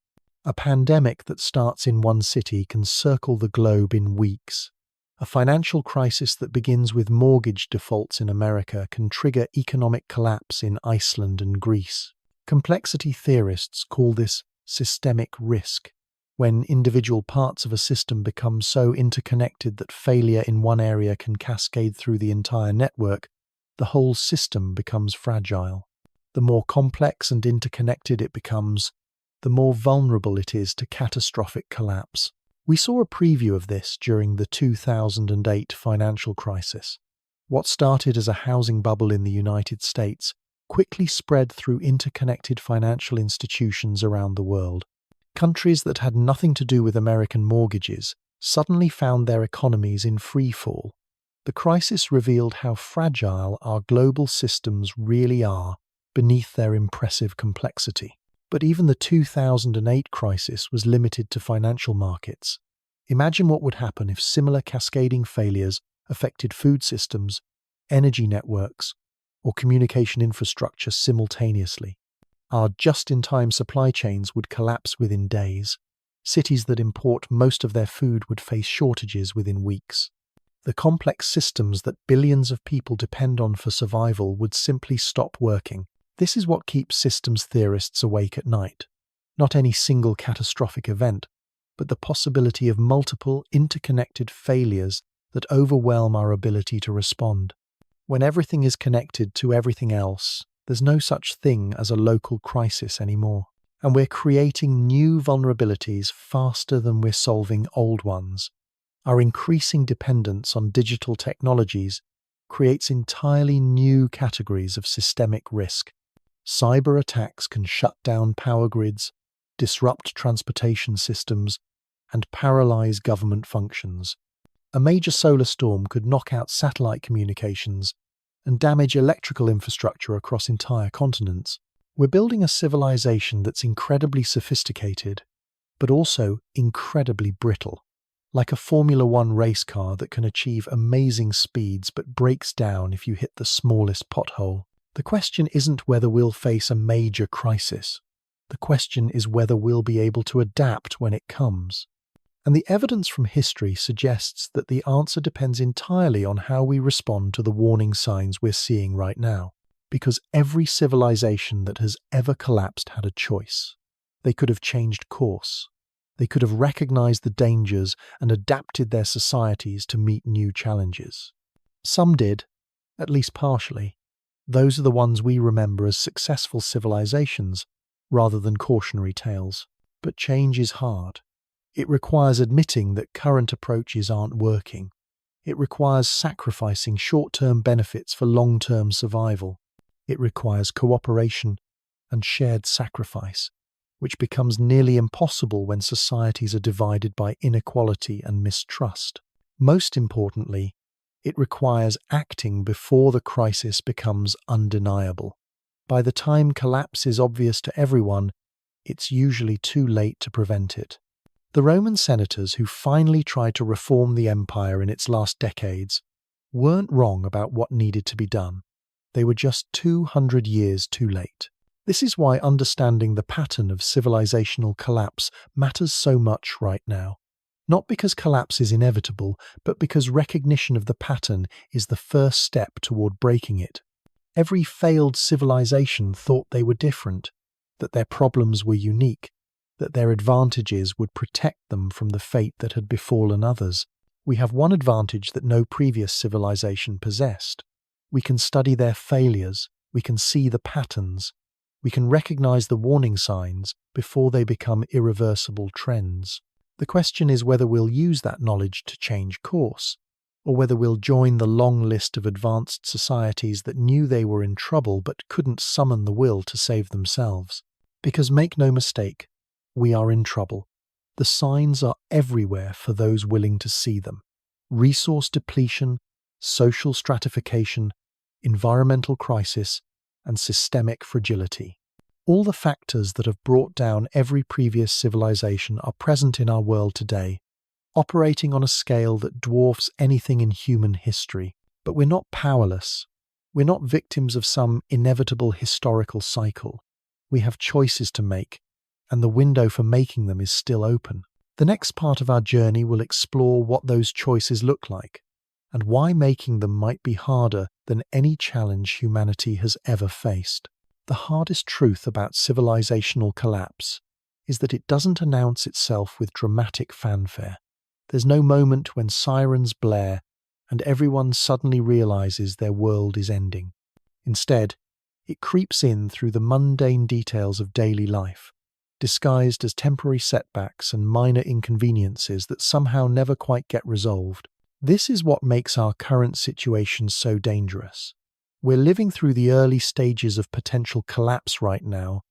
A pandemic that starts in one city can circle the globe in weeks. A financial crisis that begins with mortgage defaults in America can trigger economic collapse in Iceland and Greece. Complexity theorists call this systemic risk, when individual parts of a system become so interconnected that failure in one area can cascade through the entire network. The whole system becomes fragile. The more complex and interconnected it becomes, the more vulnerable it is to catastrophic collapse. We saw a preview of this during the 2008 financial crisis. What started as a housing bubble in the United States quickly spread through interconnected financial institutions around the world. Countries that had nothing to do with American mortgages suddenly found their economies in free fall. The crisis revealed how fragile our global systems really are beneath their impressive complexity. But even the 2008 crisis was limited to financial markets. Imagine what would happen if similar cascading failures affected food systems, energy networks, or communication infrastructure simultaneously. Our just-in-time supply chains would collapse within days. Cities that import most of their food would face shortages within weeks. The complex systems that billions of people depend on for survival would simply stop working. This is what keeps systems theorists awake at night. Not any single catastrophic event, but the possibility of multiple interconnected failures that overwhelm our ability to respond. When everything is connected to everything else, there's no such thing as a local crisis anymore. And we're creating new vulnerabilities faster than we're solving old ones. Our increasing dependence on digital technologies creates entirely new categories of systemic risk. Cyber attacks can shut down power grids, disrupt transportation systems, and paralyze government functions. A major solar storm could knock out satellite communications and damage electrical infrastructure across entire continents. We're building a civilization that's incredibly sophisticated, but also incredibly brittle. Like a Formula One race car that can achieve amazing speeds but breaks down if you hit the smallest pothole. The question isn't whether we'll face a major crisis. The question is whether we'll be able to adapt when it comes. And the evidence from history suggests that the answer depends entirely on how we respond to the warning signs we're seeing right now. Because every civilization that has ever collapsed had a choice. They could have changed course. They could have recognized the dangers and adapted their societies to meet new challenges. Some did, at least partially. Those are the ones we remember as successful civilizations, rather than cautionary tales. But change is hard. It requires admitting that current approaches aren't working. It requires sacrificing short-term benefits for long-term survival. It requires cooperation and shared sacrifice, which becomes nearly impossible when societies are divided by inequality and mistrust. Most importantly, it requires acting before the crisis becomes undeniable. By the time collapse is obvious to everyone, it's usually too late to prevent it. The Roman senators who finally tried to reform the empire in its last decades weren't wrong about what needed to be done. They were just 200 years too late. This is why understanding the pattern of civilizational collapse matters so much right now. Not because collapse is inevitable, but because recognition of the pattern is the first step toward breaking it. Every failed civilization thought they were different, that their problems were unique, that their advantages would protect them from the fate that had befallen others. We have one advantage that no previous civilization possessed. We can study their failures, we can see the patterns, we can recognize the warning signs before they become irreversible trends. The question is whether we'll use that knowledge to change course, or whether we'll join the long list of advanced societies that knew they were in trouble but couldn't summon the will to save themselves. Because make no mistake, we are in trouble. The signs are everywhere for those willing to see them. Resource depletion, social stratification, environmental crisis, and systemic fragility. All the factors that have brought down every previous civilization are present in our world today, operating on a scale that dwarfs anything in human history. But we're not powerless. We're not victims of some inevitable historical cycle. We have choices to make, and the window for making them is still open. The next part of our journey will explore what those choices look like, and why making them might be harder than any challenge humanity has ever faced. The hardest truth about civilizational collapse is that it doesn't announce itself with dramatic fanfare. There's no moment when sirens blare and everyone suddenly realizes their world is ending. Instead, it creeps in through the mundane details of daily life, disguised as temporary setbacks and minor inconveniences that somehow never quite get resolved. This is what makes our current situation so dangerous. We're living through the early stages of potential collapse right now,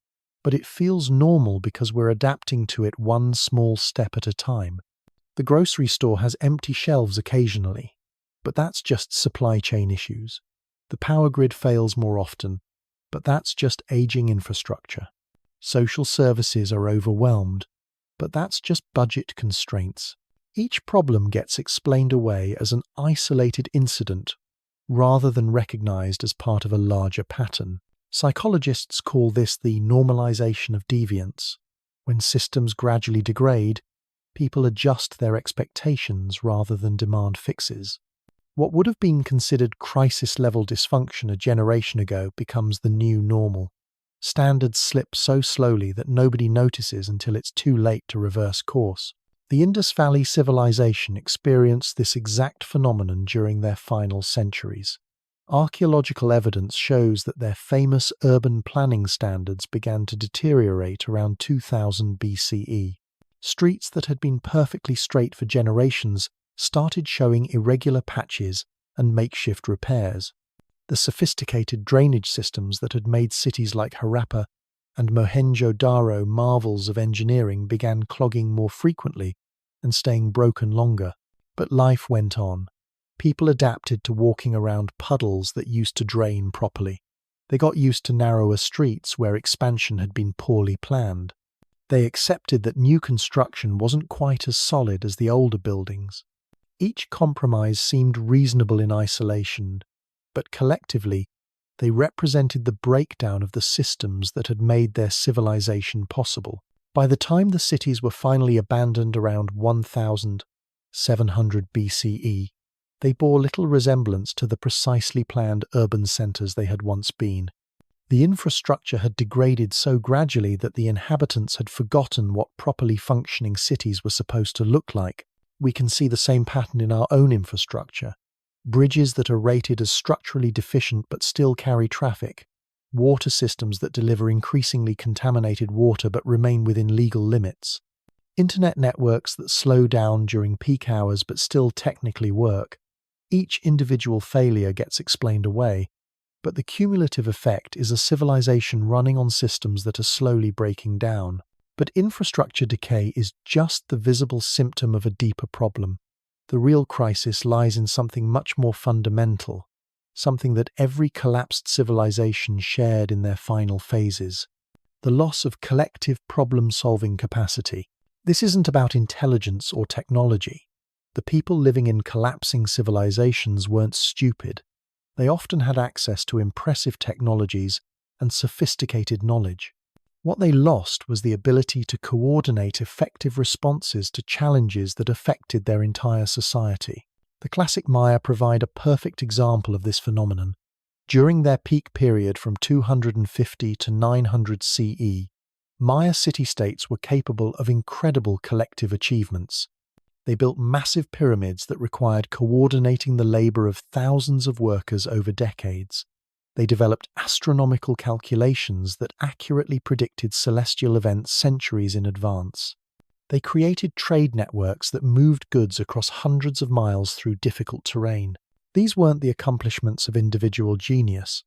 but it feels normal because we're adapting to it one small step at a time. The grocery store has empty shelves occasionally, but that's just supply chain issues. The power grid fails more often, but that's just aging infrastructure. Social services are overwhelmed, but that's just budget constraints. Each problem gets explained away as an isolated incident rather than recognized as part of a larger pattern. Psychologists call this the normalization of deviance. When systems gradually degrade, people adjust their expectations rather than demand fixes. What would have been considered crisis-level dysfunction a generation ago becomes the new normal. Standards slip so slowly that nobody notices until it's too late to reverse course. The Indus Valley civilization experienced this exact phenomenon during their final centuries. Archaeological evidence shows that their famous urban planning standards began to deteriorate around 2000 BCE. Streets that had been perfectly straight for generations started showing irregular patches and makeshift repairs. The sophisticated drainage systems that had made cities like Harappa and Mohenjo-Daro marvels of engineering began clogging more frequently and staying broken longer. But life went on. People adapted to walking around puddles that used to drain properly. They got used to narrower streets where expansion had been poorly planned. They accepted that new construction wasn't quite as solid as the older buildings. Each compromise seemed reasonable in isolation, but collectively, they represented the breakdown of the systems that had made their civilization possible. By the time the cities were finally abandoned around 1700 BCE, they bore little resemblance to the precisely planned urban centers they had once been. The infrastructure had degraded so gradually that the inhabitants had forgotten what properly functioning cities were supposed to look like. We can see the same pattern in our own infrastructure. Bridges that are rated as structurally deficient but still carry traffic. Water systems that deliver increasingly contaminated water but remain within legal limits. Internet networks that slow down during peak hours but still technically work. Each individual failure gets explained away, but the cumulative effect is a civilization running on systems that are slowly breaking down. But infrastructure decay is just the visible symptom of a deeper problem. The real crisis lies in something much more fundamental, something that every collapsed civilization shared in their final phases: the loss of collective problem-solving capacity. This isn't about intelligence or technology. The people living in collapsing civilizations weren't stupid. They often had access to impressive technologies and sophisticated knowledge. What they lost was the ability to coordinate effective responses to challenges that affected their entire society. The classic Maya provide a perfect example of this phenomenon. During their peak period from 250 to 900 CE, Maya city-states were capable of incredible collective achievements. They built massive pyramids that required coordinating the labor of thousands of workers over decades. They developed astronomical calculations that accurately predicted celestial events centuries in advance. They created trade networks that moved goods across hundreds of miles through difficult terrain. These weren't the accomplishments of individual genius.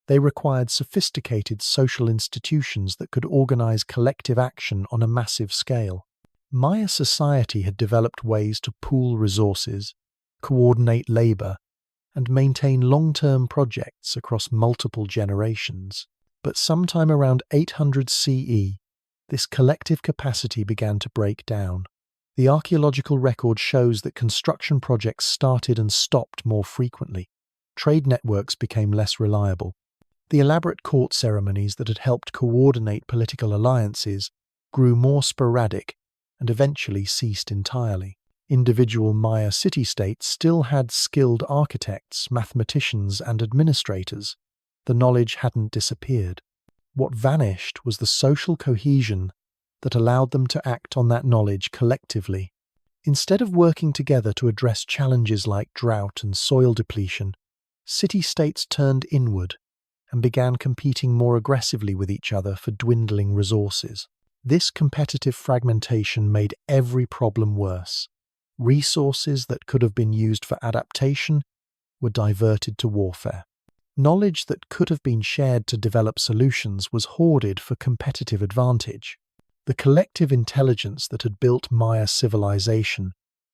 They required sophisticated social institutions that could organize collective action on a massive scale. Maya society had developed ways to pool resources, coordinate labor, and maintain long-term projects across multiple generations. But sometime around 800 CE, this collective capacity began to break down. The archaeological record shows that construction projects started and stopped more frequently. Trade networks became less reliable. The elaborate court ceremonies that had helped coordinate political alliances grew more sporadic and eventually ceased entirely. Individual Maya city-states still had skilled architects, mathematicians, and administrators. The knowledge hadn't disappeared. What vanished was the social cohesion that allowed them to act on that knowledge collectively. Instead of working together to address challenges like drought and soil depletion, city-states turned inward and began competing more aggressively with each other for dwindling resources. This competitive fragmentation made every problem worse. Resources that could have been used for adaptation were diverted to warfare. Knowledge that could have been shared to develop solutions was hoarded for competitive advantage. The collective intelligence that had built Maya civilization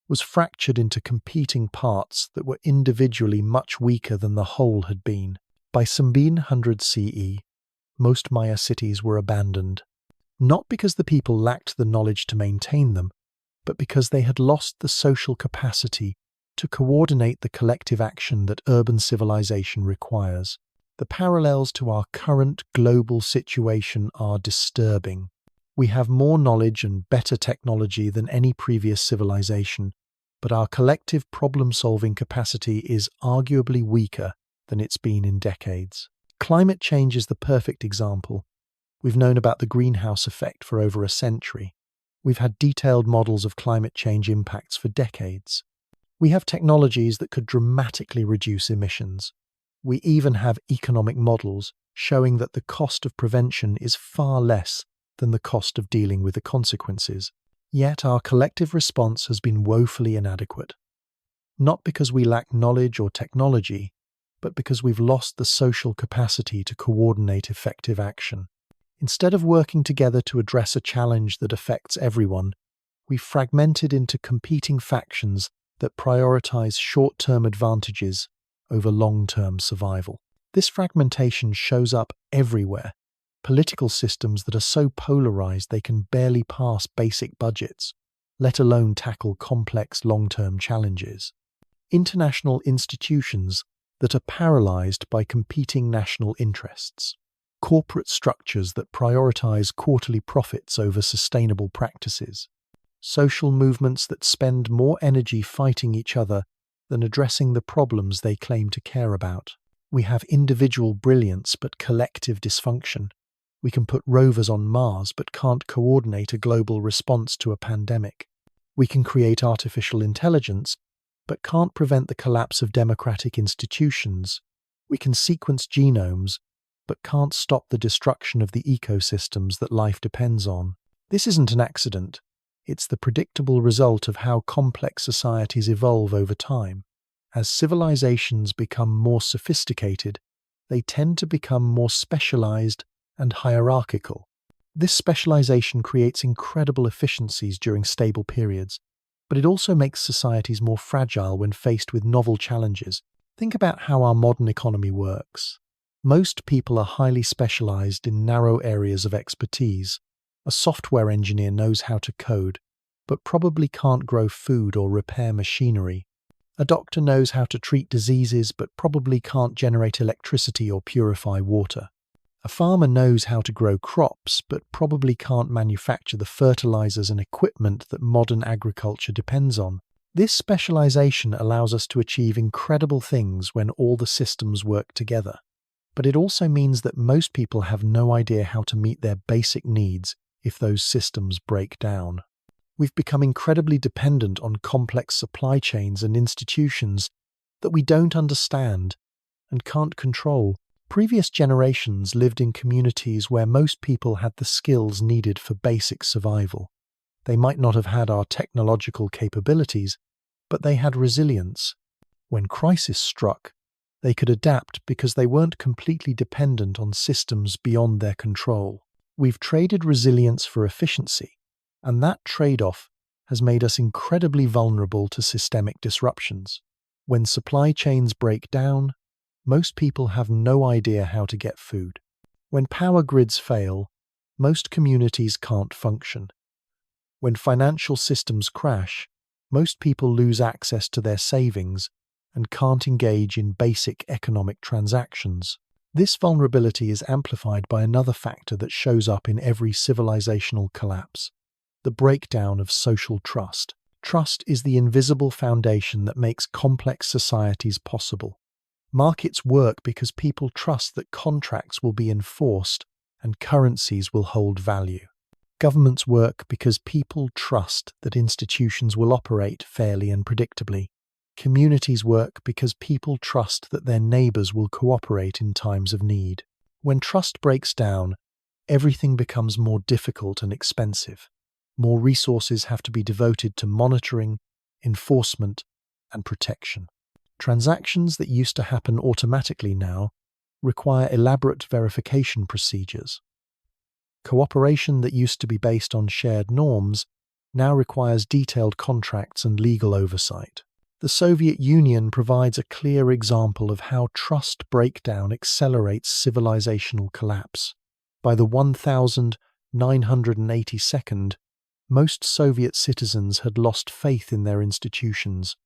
was fractured into competing parts that were individually much weaker than the whole had been. By 1700 CE, most Maya cities were abandoned, not because the people lacked the knowledge to maintain them, but because they had lost the social capacity to coordinate the collective action that urban civilization requires. The parallels to our current global situation are disturbing. We have more knowledge and better technology than any previous civilization, but our collective problem-solving capacity is arguably weaker than it's been in decades. Climate change is the perfect example. We've known about the greenhouse effect for over a century. We've had detailed models of climate change impacts for decades. We have technologies that could dramatically reduce emissions. We even have economic models showing that the cost of prevention is far less than the cost of dealing with the consequences. Yet our collective response has been woefully inadequate. Not because we lack knowledge or technology, but because we've lost the social capacity to coordinate effective action. Instead of working together to address a challenge that affects everyone, we've fragmented into competing factions that prioritize short-term advantages over long-term survival. This fragmentation shows up everywhere. Political systems that are so polarized they can barely pass basic budgets, let alone tackle complex long-term challenges. International institutions that are paralyzed by competing national interests. Corporate structures that prioritize quarterly profits over sustainable practices. Social movements that spend more energy fighting each other than addressing the problems they claim to care about. We have individual brilliance but collective dysfunction. We can put rovers on Mars but can't coordinate a global response to a pandemic. We can create artificial intelligence but can't prevent the collapse of democratic institutions. We can sequence genomes but can't stop the destruction of the ecosystems that life depends on. This isn't an accident. It's the predictable result of how complex societies evolve over time. As civilizations become more sophisticated, they tend to become more specialized and hierarchical. This specialization creates incredible efficiencies during stable periods, but it also makes societies more fragile when faced with novel challenges. Think about how our modern economy works. Most people are highly specialized in narrow areas of expertise. A software engineer knows how to code, but probably can't grow food or repair machinery. A doctor knows how to treat diseases, but probably can't generate electricity or purify water. A farmer knows how to grow crops, but probably can't manufacture the fertilizers and equipment that modern agriculture depends on. This specialization allows us to achieve incredible things when all the systems work together. But it also means that most people have no idea how to meet their basic needs if those systems break down. We've become incredibly dependent on complex supply chains and institutions that we don't understand and can't control. Previous generations lived in communities where most people had the skills needed for basic survival. They might not have had our technological capabilities, but they had resilience. When crisis struck, they could adapt because they weren't completely dependent on systems beyond their control. We've traded resilience for efficiency, and that trade-off has made us incredibly vulnerable to systemic disruptions. When supply chains break down, most people have no idea how to get food. When power grids fail, most communities can't function. When financial systems crash, most people lose access to their savings and can't engage in basic economic transactions. This vulnerability is amplified by another factor that shows up in every civilizational collapse: the breakdown of social trust. Trust is the invisible foundation that makes complex societies possible. Markets work because people trust that contracts will be enforced and currencies will hold value. Governments work because people trust that institutions will operate fairly and predictably. Communities work because people trust that their neighbors will cooperate in times of need. When trust breaks down, everything becomes more difficult and expensive. More resources have to be devoted to monitoring, enforcement, and protection. Transactions that used to happen automatically now require elaborate verification procedures. Cooperation that used to be based on shared norms now requires detailed contracts and legal oversight. The Soviet Union provides a clear example of how trust breakdown accelerates civilizational collapse. By the 1982nd, most Soviet citizens had lost faith in their institutions.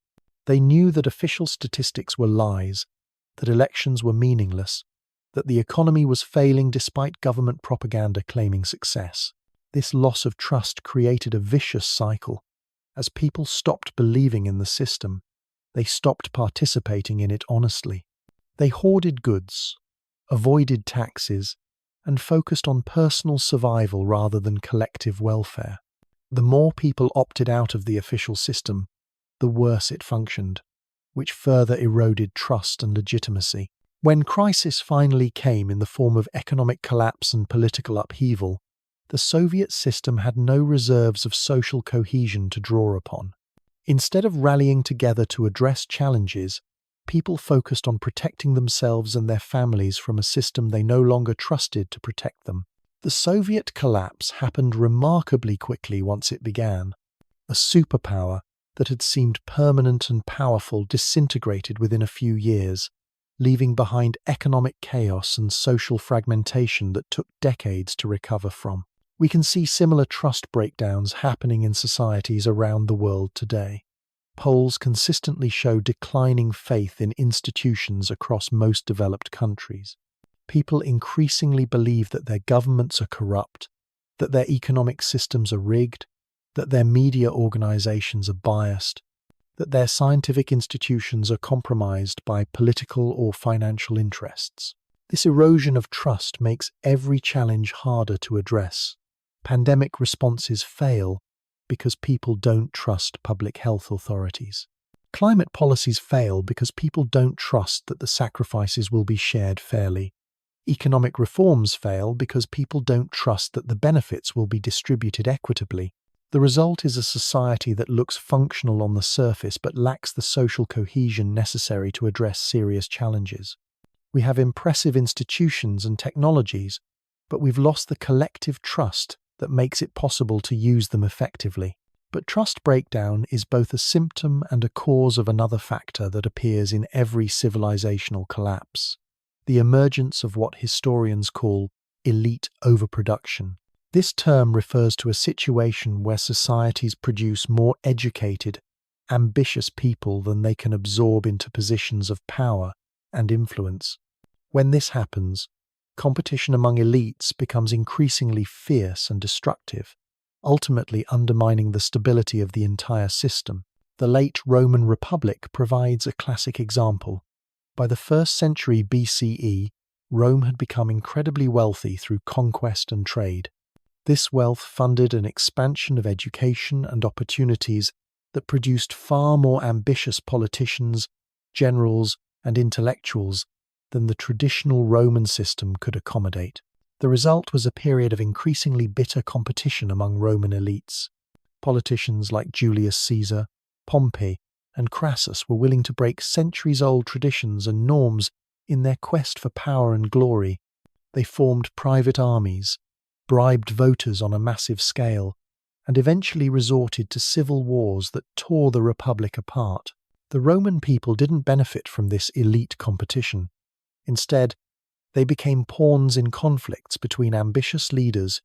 They knew that official statistics were lies, that elections were meaningless, that the economy was failing despite government propaganda claiming success. This loss of trust created a vicious cycle. As people stopped believing in the system, they stopped participating in it honestly. They hoarded goods, avoided taxes, and focused on personal survival rather than collective welfare. The more people opted out of the official system, the worse it functioned, which further eroded trust and legitimacy. When crisis finally came in the form of economic collapse and political upheaval, the Soviet system had no reserves of social cohesion to draw upon. Instead of rallying together to address challenges, people focused on protecting themselves and their families from a system they no longer trusted to protect them. The Soviet collapse happened remarkably quickly once it began. A superpower that had seemed permanent and powerful disintegrated within a few years, leaving behind economic chaos and social fragmentation that took decades to recover from. We can see similar trust breakdowns happening in societies around the world today. Polls consistently show declining faith in institutions across most developed countries. People increasingly believe that their governments are corrupt, that their economic systems are rigged, that their media organizations are biased, that their scientific institutions are compromised by political or financial interests. This erosion of trust makes every challenge harder to address. Pandemic responses fail because people don't trust public health authorities. Climate policies fail because people don't trust that the sacrifices will be shared fairly. Economic reforms fail because people don't trust that the benefits will be distributed equitably. The result is a society that looks functional on the surface but lacks the social cohesion necessary to address serious challenges. We have impressive institutions and technologies, but we've lost the collective trust that makes it possible to use them effectively. But trust breakdown is both a symptom and a cause of another factor that appears in every civilizational collapse: the emergence of what historians call elite overproduction. This term refers to a situation where societies produce more educated, ambitious people than they can absorb into positions of power and influence. When this happens, competition among elites becomes increasingly fierce and destructive, ultimately undermining the stability of the entire system. The late Roman Republic provides a classic example. By the 1st century BCE, Rome had become incredibly wealthy through conquest and trade. This wealth funded an expansion of education and opportunities that produced far more ambitious politicians, generals, and intellectuals than the traditional Roman system could accommodate. The result was a period of increasingly bitter competition among Roman elites. Politicians like Julius Caesar, Pompey, and Crassus were willing to break centuries-old traditions and norms in their quest for power and glory. They formed private armies, bribed voters on a massive scale, and eventually resorted to civil wars that tore the Republic apart. The Roman people didn't benefit from this elite competition. Instead, they became pawns in conflicts between ambitious leaders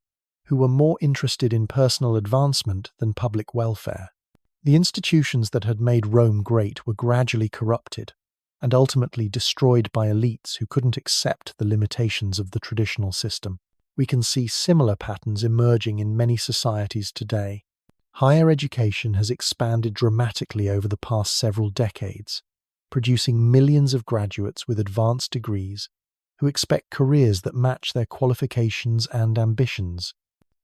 who were more interested in personal advancement than public welfare. The institutions that had made Rome great were gradually corrupted and ultimately destroyed by elites who couldn't accept the limitations of the traditional system. We can see similar patterns emerging in many societies today. Higher education has expanded dramatically over the past several decades, producing millions of graduates with advanced degrees who expect careers that match their qualifications and ambitions.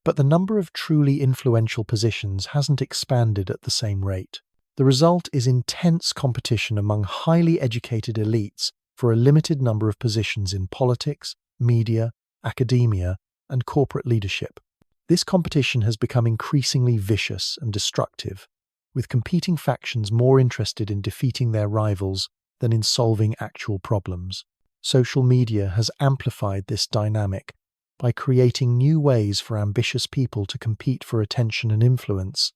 But the number of truly influential positions hasn't expanded at the same rate. The result is intense competition among highly educated elites for a limited number of positions in politics, media, academia, and corporate leadership. This competition has become increasingly vicious and destructive, with competing factions more interested in defeating their rivals than in solving actual problems. Social media has amplified this dynamic by creating new ways for ambitious people to compete for attention and influence.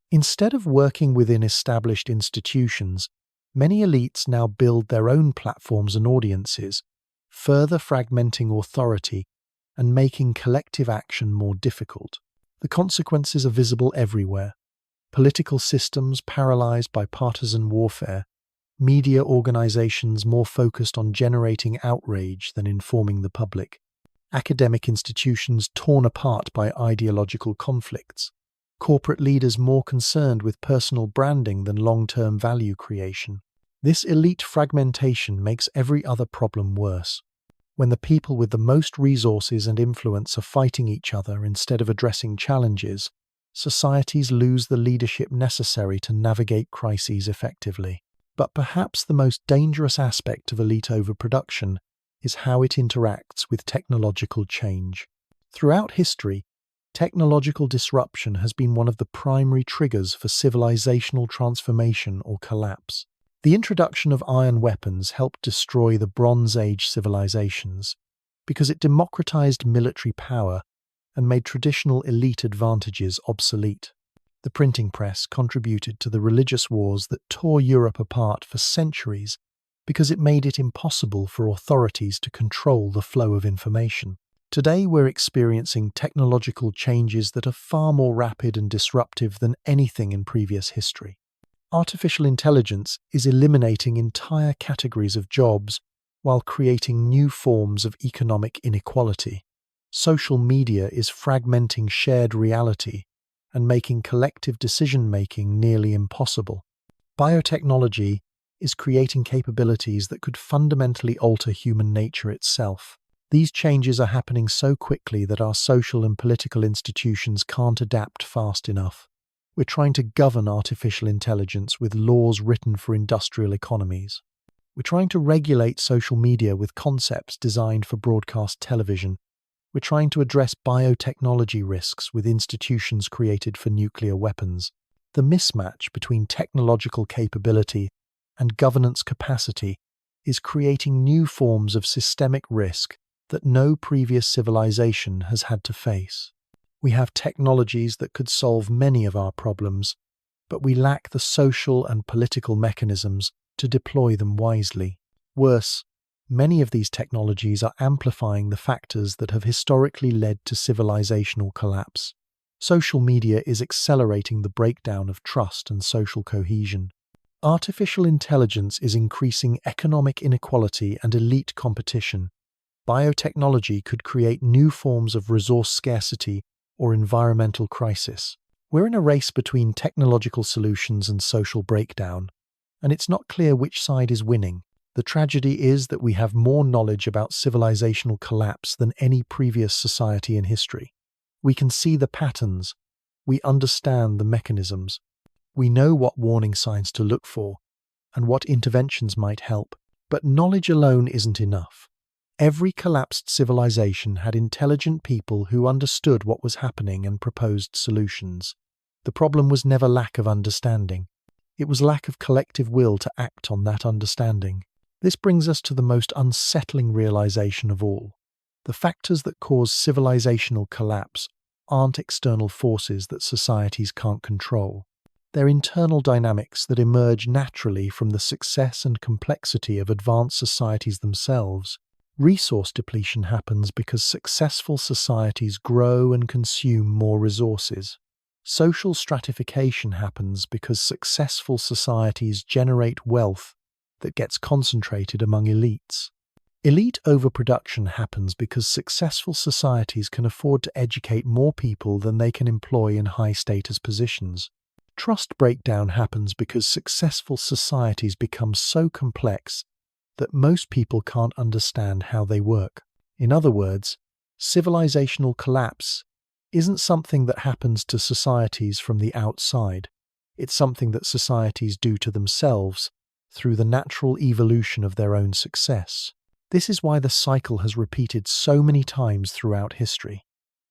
Instead of working within established institutions, many elites now build their own platforms and audiences, further fragmenting authority and making collective action more difficult. The consequences are visible everywhere. Political systems paralyzed by partisan warfare, media organizations more focused on generating outrage than informing the public, academic institutions torn apart by ideological conflicts, corporate leaders more concerned with personal branding than long-term value creation. This elite fragmentation makes every other problem worse. When the people with the most resources and influence are fighting each other instead of addressing challenges, societies lose the leadership necessary to navigate crises effectively. But perhaps the most dangerous aspect of elite overproduction is how it interacts with technological change. Throughout history, technological disruption has been one of the primary triggers for civilizational transformation or collapse. The introduction of iron weapons helped destroy the Bronze Age civilizations because it democratized military power and made traditional elite advantages obsolete. The printing press contributed to the religious wars that tore Europe apart for centuries because it made it impossible for authorities to control the flow of information. Today we're experiencing technological changes that are far more rapid and disruptive than anything in previous history. Artificial intelligence is eliminating entire categories of jobs while creating new forms of economic inequality. Social media is fragmenting shared reality and making collective decision-making nearly impossible. Biotechnology is creating capabilities that could fundamentally alter human nature itself. These changes are happening so quickly that our social and political institutions can't adapt fast enough. We're trying to govern artificial intelligence with laws written for industrial economies. We're trying to regulate social media with concepts designed for broadcast television. We're trying to address biotechnology risks with institutions created for nuclear weapons. The mismatch between technological capability and governance capacity is creating new forms of systemic risk that no previous civilization has had to face. We have technologies that could solve many of our problems, but we lack the social and political mechanisms to deploy them wisely. Worse, many of these technologies are amplifying the factors that have historically led to civilizational collapse. Social media is accelerating the breakdown of trust and social cohesion. Artificial intelligence is increasing economic inequality and elite competition. Biotechnology could create new forms of resource scarcity or environmental crisis. We're in a race between technological solutions and social breakdown, and it's not clear which side is winning. The tragedy is that we have more knowledge about civilizational collapse than any previous society in history. We can see the patterns, we understand the mechanisms, we know what warning signs to look for, and what interventions might help. But knowledge alone isn't enough. Every collapsed civilization had intelligent people who understood what was happening and proposed solutions. The problem was never lack of understanding. It was lack of collective will to act on that understanding. This brings us to the most unsettling realization of all. The factors that cause civilizational collapse aren't external forces that societies can't control. They're internal dynamics that emerge naturally from the success and complexity of advanced societies themselves. Resource depletion happens because successful societies grow and consume more resources. Social stratification happens because successful societies generate wealth that gets concentrated among elites. Elite overproduction happens because successful societies can afford to educate more people than they can employ in high-status positions. Trust breakdown happens because successful societies become so complex that most people can't understand how they work. In other words, civilizational collapse isn't something that happens to societies from the outside. It's something that societies do to themselves through the natural evolution of their own success. This is why the cycle has repeated so many times throughout history.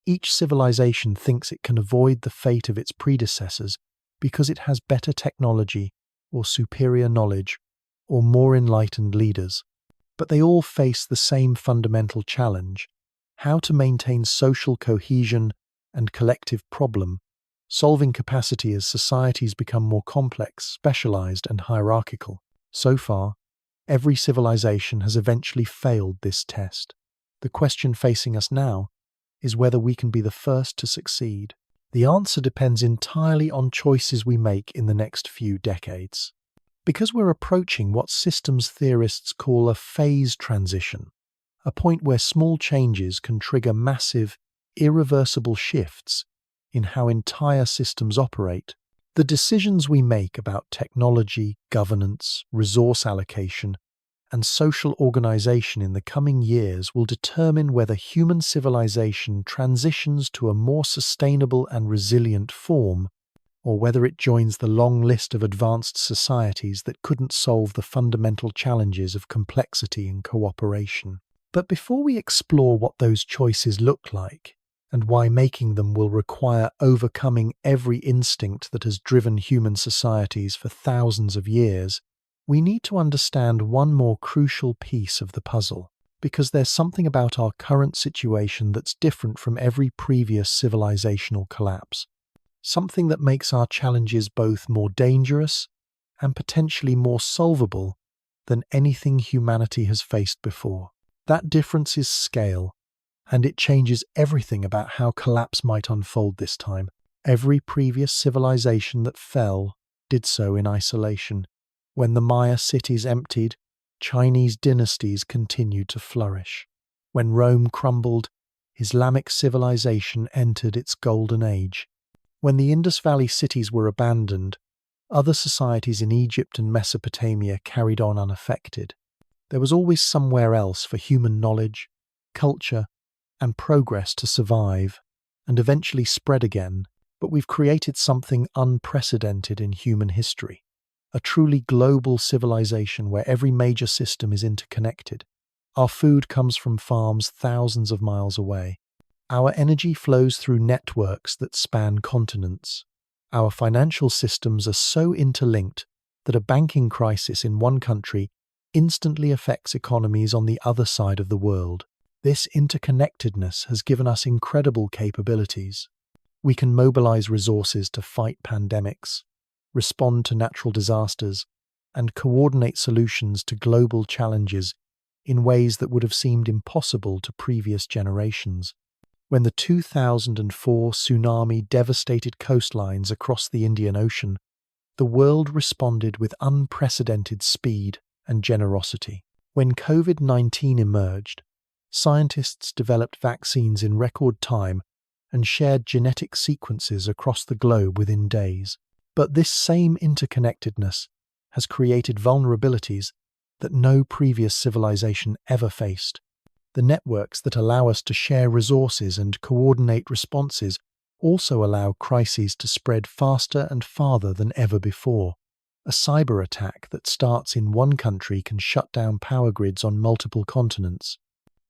Each civilization thinks it can avoid the fate of its predecessors because it has better technology or superior knowledge or more enlightened leaders. But they all face the same fundamental challenge: how to maintain social cohesion and collective problem-solving capacity as societies become more complex, specialized, and hierarchical. So far, every civilization has eventually failed this test. The question facing us now is whether we can be the first to succeed. The answer depends entirely on choices we make in the next few decades. Because we're approaching what systems theorists call a phase transition, a point where small changes can trigger massive, irreversible shifts in how entire systems operate. The decisions we make about technology, governance, resource allocation, and social organization in the coming years will determine whether human civilization transitions to a more sustainable and resilient form, or whether it joins the long list of advanced societies that couldn't solve the fundamental challenges of complexity and cooperation. But before we explore what those choices look like, and why making them will require overcoming every instinct that has driven human societies for thousands of years, we need to understand one more crucial piece of the puzzle, because there's something about our current situation that's different from every previous civilizational collapse. Something that makes our challenges both more dangerous and potentially more solvable than anything humanity has faced before. That difference is scale, and it changes everything about how collapse might unfold this time. Every previous civilization that fell did so in isolation. When the Maya cities emptied, Chinese dynasties continued to flourish. When Rome crumbled, Islamic civilization entered its golden age. When the Indus Valley cities were abandoned, other societies in Egypt and Mesopotamia carried on unaffected. There was always somewhere else for human knowledge, culture, and progress to survive and eventually spread again, but we've created something unprecedented in human history. A truly global civilization where every major system is interconnected. Our food comes from farms thousands of miles away. Our energy flows through networks that span continents. Our financial systems are so interlinked that a banking crisis in one country instantly affects economies on the other side of the world. This interconnectedness has given us incredible capabilities. We can mobilize resources to fight pandemics, respond to natural disasters, and coordinate solutions to global challenges in ways that would have seemed impossible to previous generations. When the 2004 tsunami devastated coastlines across the Indian Ocean, the world responded with unprecedented speed and generosity. When COVID-19 emerged, scientists developed vaccines in record time and shared genetic sequences across the globe within days. But this same interconnectedness has created vulnerabilities that no previous civilization ever faced. The networks that allow us to share resources and coordinate responses also allow crises to spread faster and farther than ever before. A cyber attack that starts in one country can shut down power grids on multiple continents.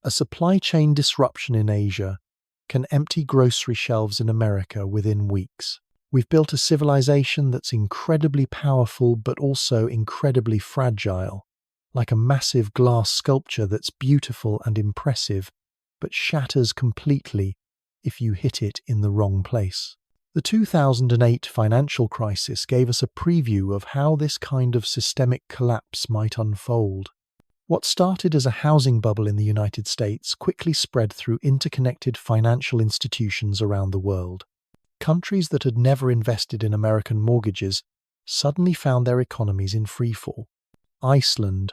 A supply chain disruption in Asia can empty grocery shelves in America within weeks. We've built a civilization that's incredibly powerful but also incredibly fragile, like a massive glass sculpture that's beautiful and impressive, but shatters completely if you hit it in the wrong place. The 2008 financial crisis gave us a preview of how this kind of systemic collapse might unfold. What started as a housing bubble in the United States quickly spread through interconnected financial institutions around the world. Countries that had never invested in American mortgages suddenly found their economies in freefall. Iceland,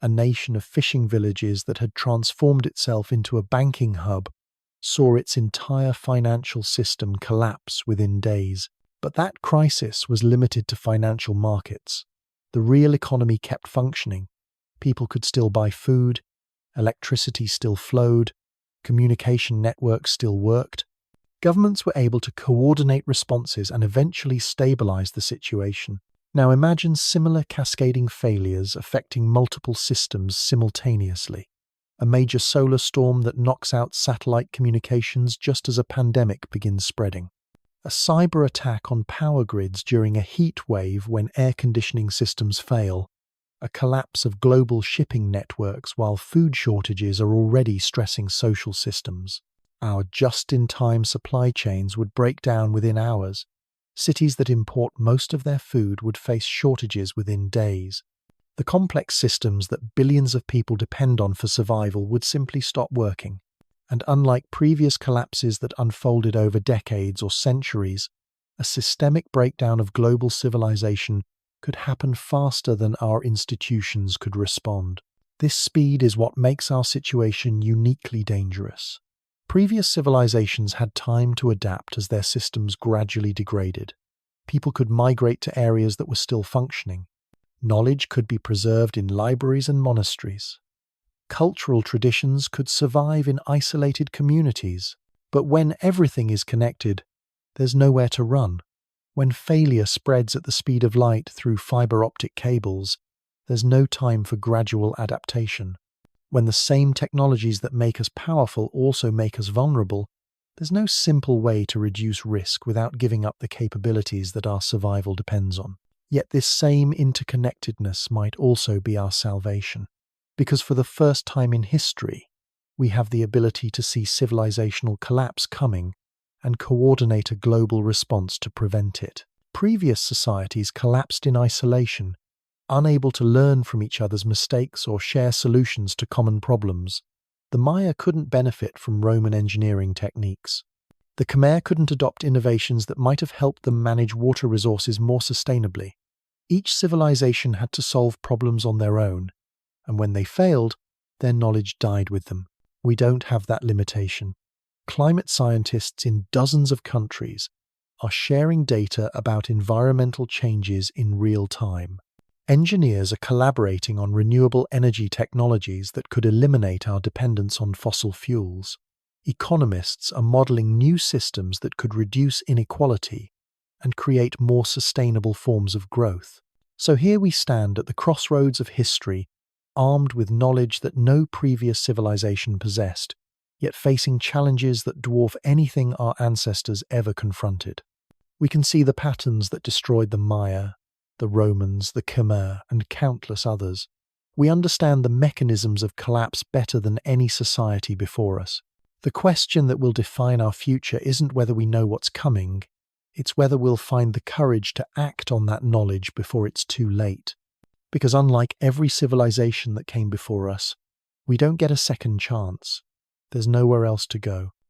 a nation of fishing villages that had transformed itself into a banking hub, saw its entire financial system collapse within days. But that crisis was limited to financial markets. The real economy kept functioning. People could still buy food, electricity still flowed, communication networks still worked. Governments were able to coordinate responses and eventually stabilize the situation. Now imagine similar cascading failures affecting multiple systems simultaneously. A major solar storm that knocks out satellite communications just as a pandemic begins spreading. A cyber attack on power grids during a heat wave when air conditioning systems fail. a collapse of global shipping networks while food shortages are already stressing social systems. Our just-in-time supply chains would break down within hours. Cities that import most of their food would face shortages within days. The complex systems that billions of people depend on for survival would simply stop working. And unlike previous collapses that unfolded over decades or centuries, a systemic breakdown of global civilization could happen faster than our institutions could respond. This speed is what makes our situation uniquely dangerous. Previous civilizations had time to adapt as their systems gradually degraded. People could migrate to areas that were still functioning. Knowledge could be preserved in libraries and monasteries. Cultural traditions could survive in isolated communities. But when everything is connected, there's nowhere to run. When failure spreads at the speed of light through fiber optic cables, there's no time for gradual adaptation. When the same technologies that make us powerful also make us vulnerable, there's no simple way to reduce risk without giving up the capabilities that our survival depends on. Yet this same interconnectedness might also be our salvation, because for the first time in history, we have the ability to see civilizational collapse coming and coordinate a global response to prevent it. Previous societies collapsed in isolation, unable to learn from each other's mistakes or share solutions to common problems. The Maya couldn't benefit from Roman engineering techniques. The Khmer couldn't adopt innovations that might have helped them manage water resources more sustainably. Each civilization had to solve problems on their own, and when they failed, their knowledge died with them. We don't have that limitation. Climate scientists in dozens of countries are sharing data about environmental changes in real time. Engineers are collaborating on renewable energy technologies that could eliminate our dependence on fossil fuels. Economists are modeling new systems that could reduce inequality and create more sustainable forms of growth. So here we stand at the crossroads of history, armed with knowledge that no previous civilization possessed, yet facing challenges that dwarf anything our ancestors ever confronted. We can see the patterns that destroyed the Maya, the Romans, the Khmer, and countless others. We understand the mechanisms of collapse better than any society before us. The question that will define our future isn't whether we know what's coming, it's whether we'll find the courage to act on that knowledge before it's too late. Because unlike every civilization that came before us, we don't get a second chance. There's nowhere else to go.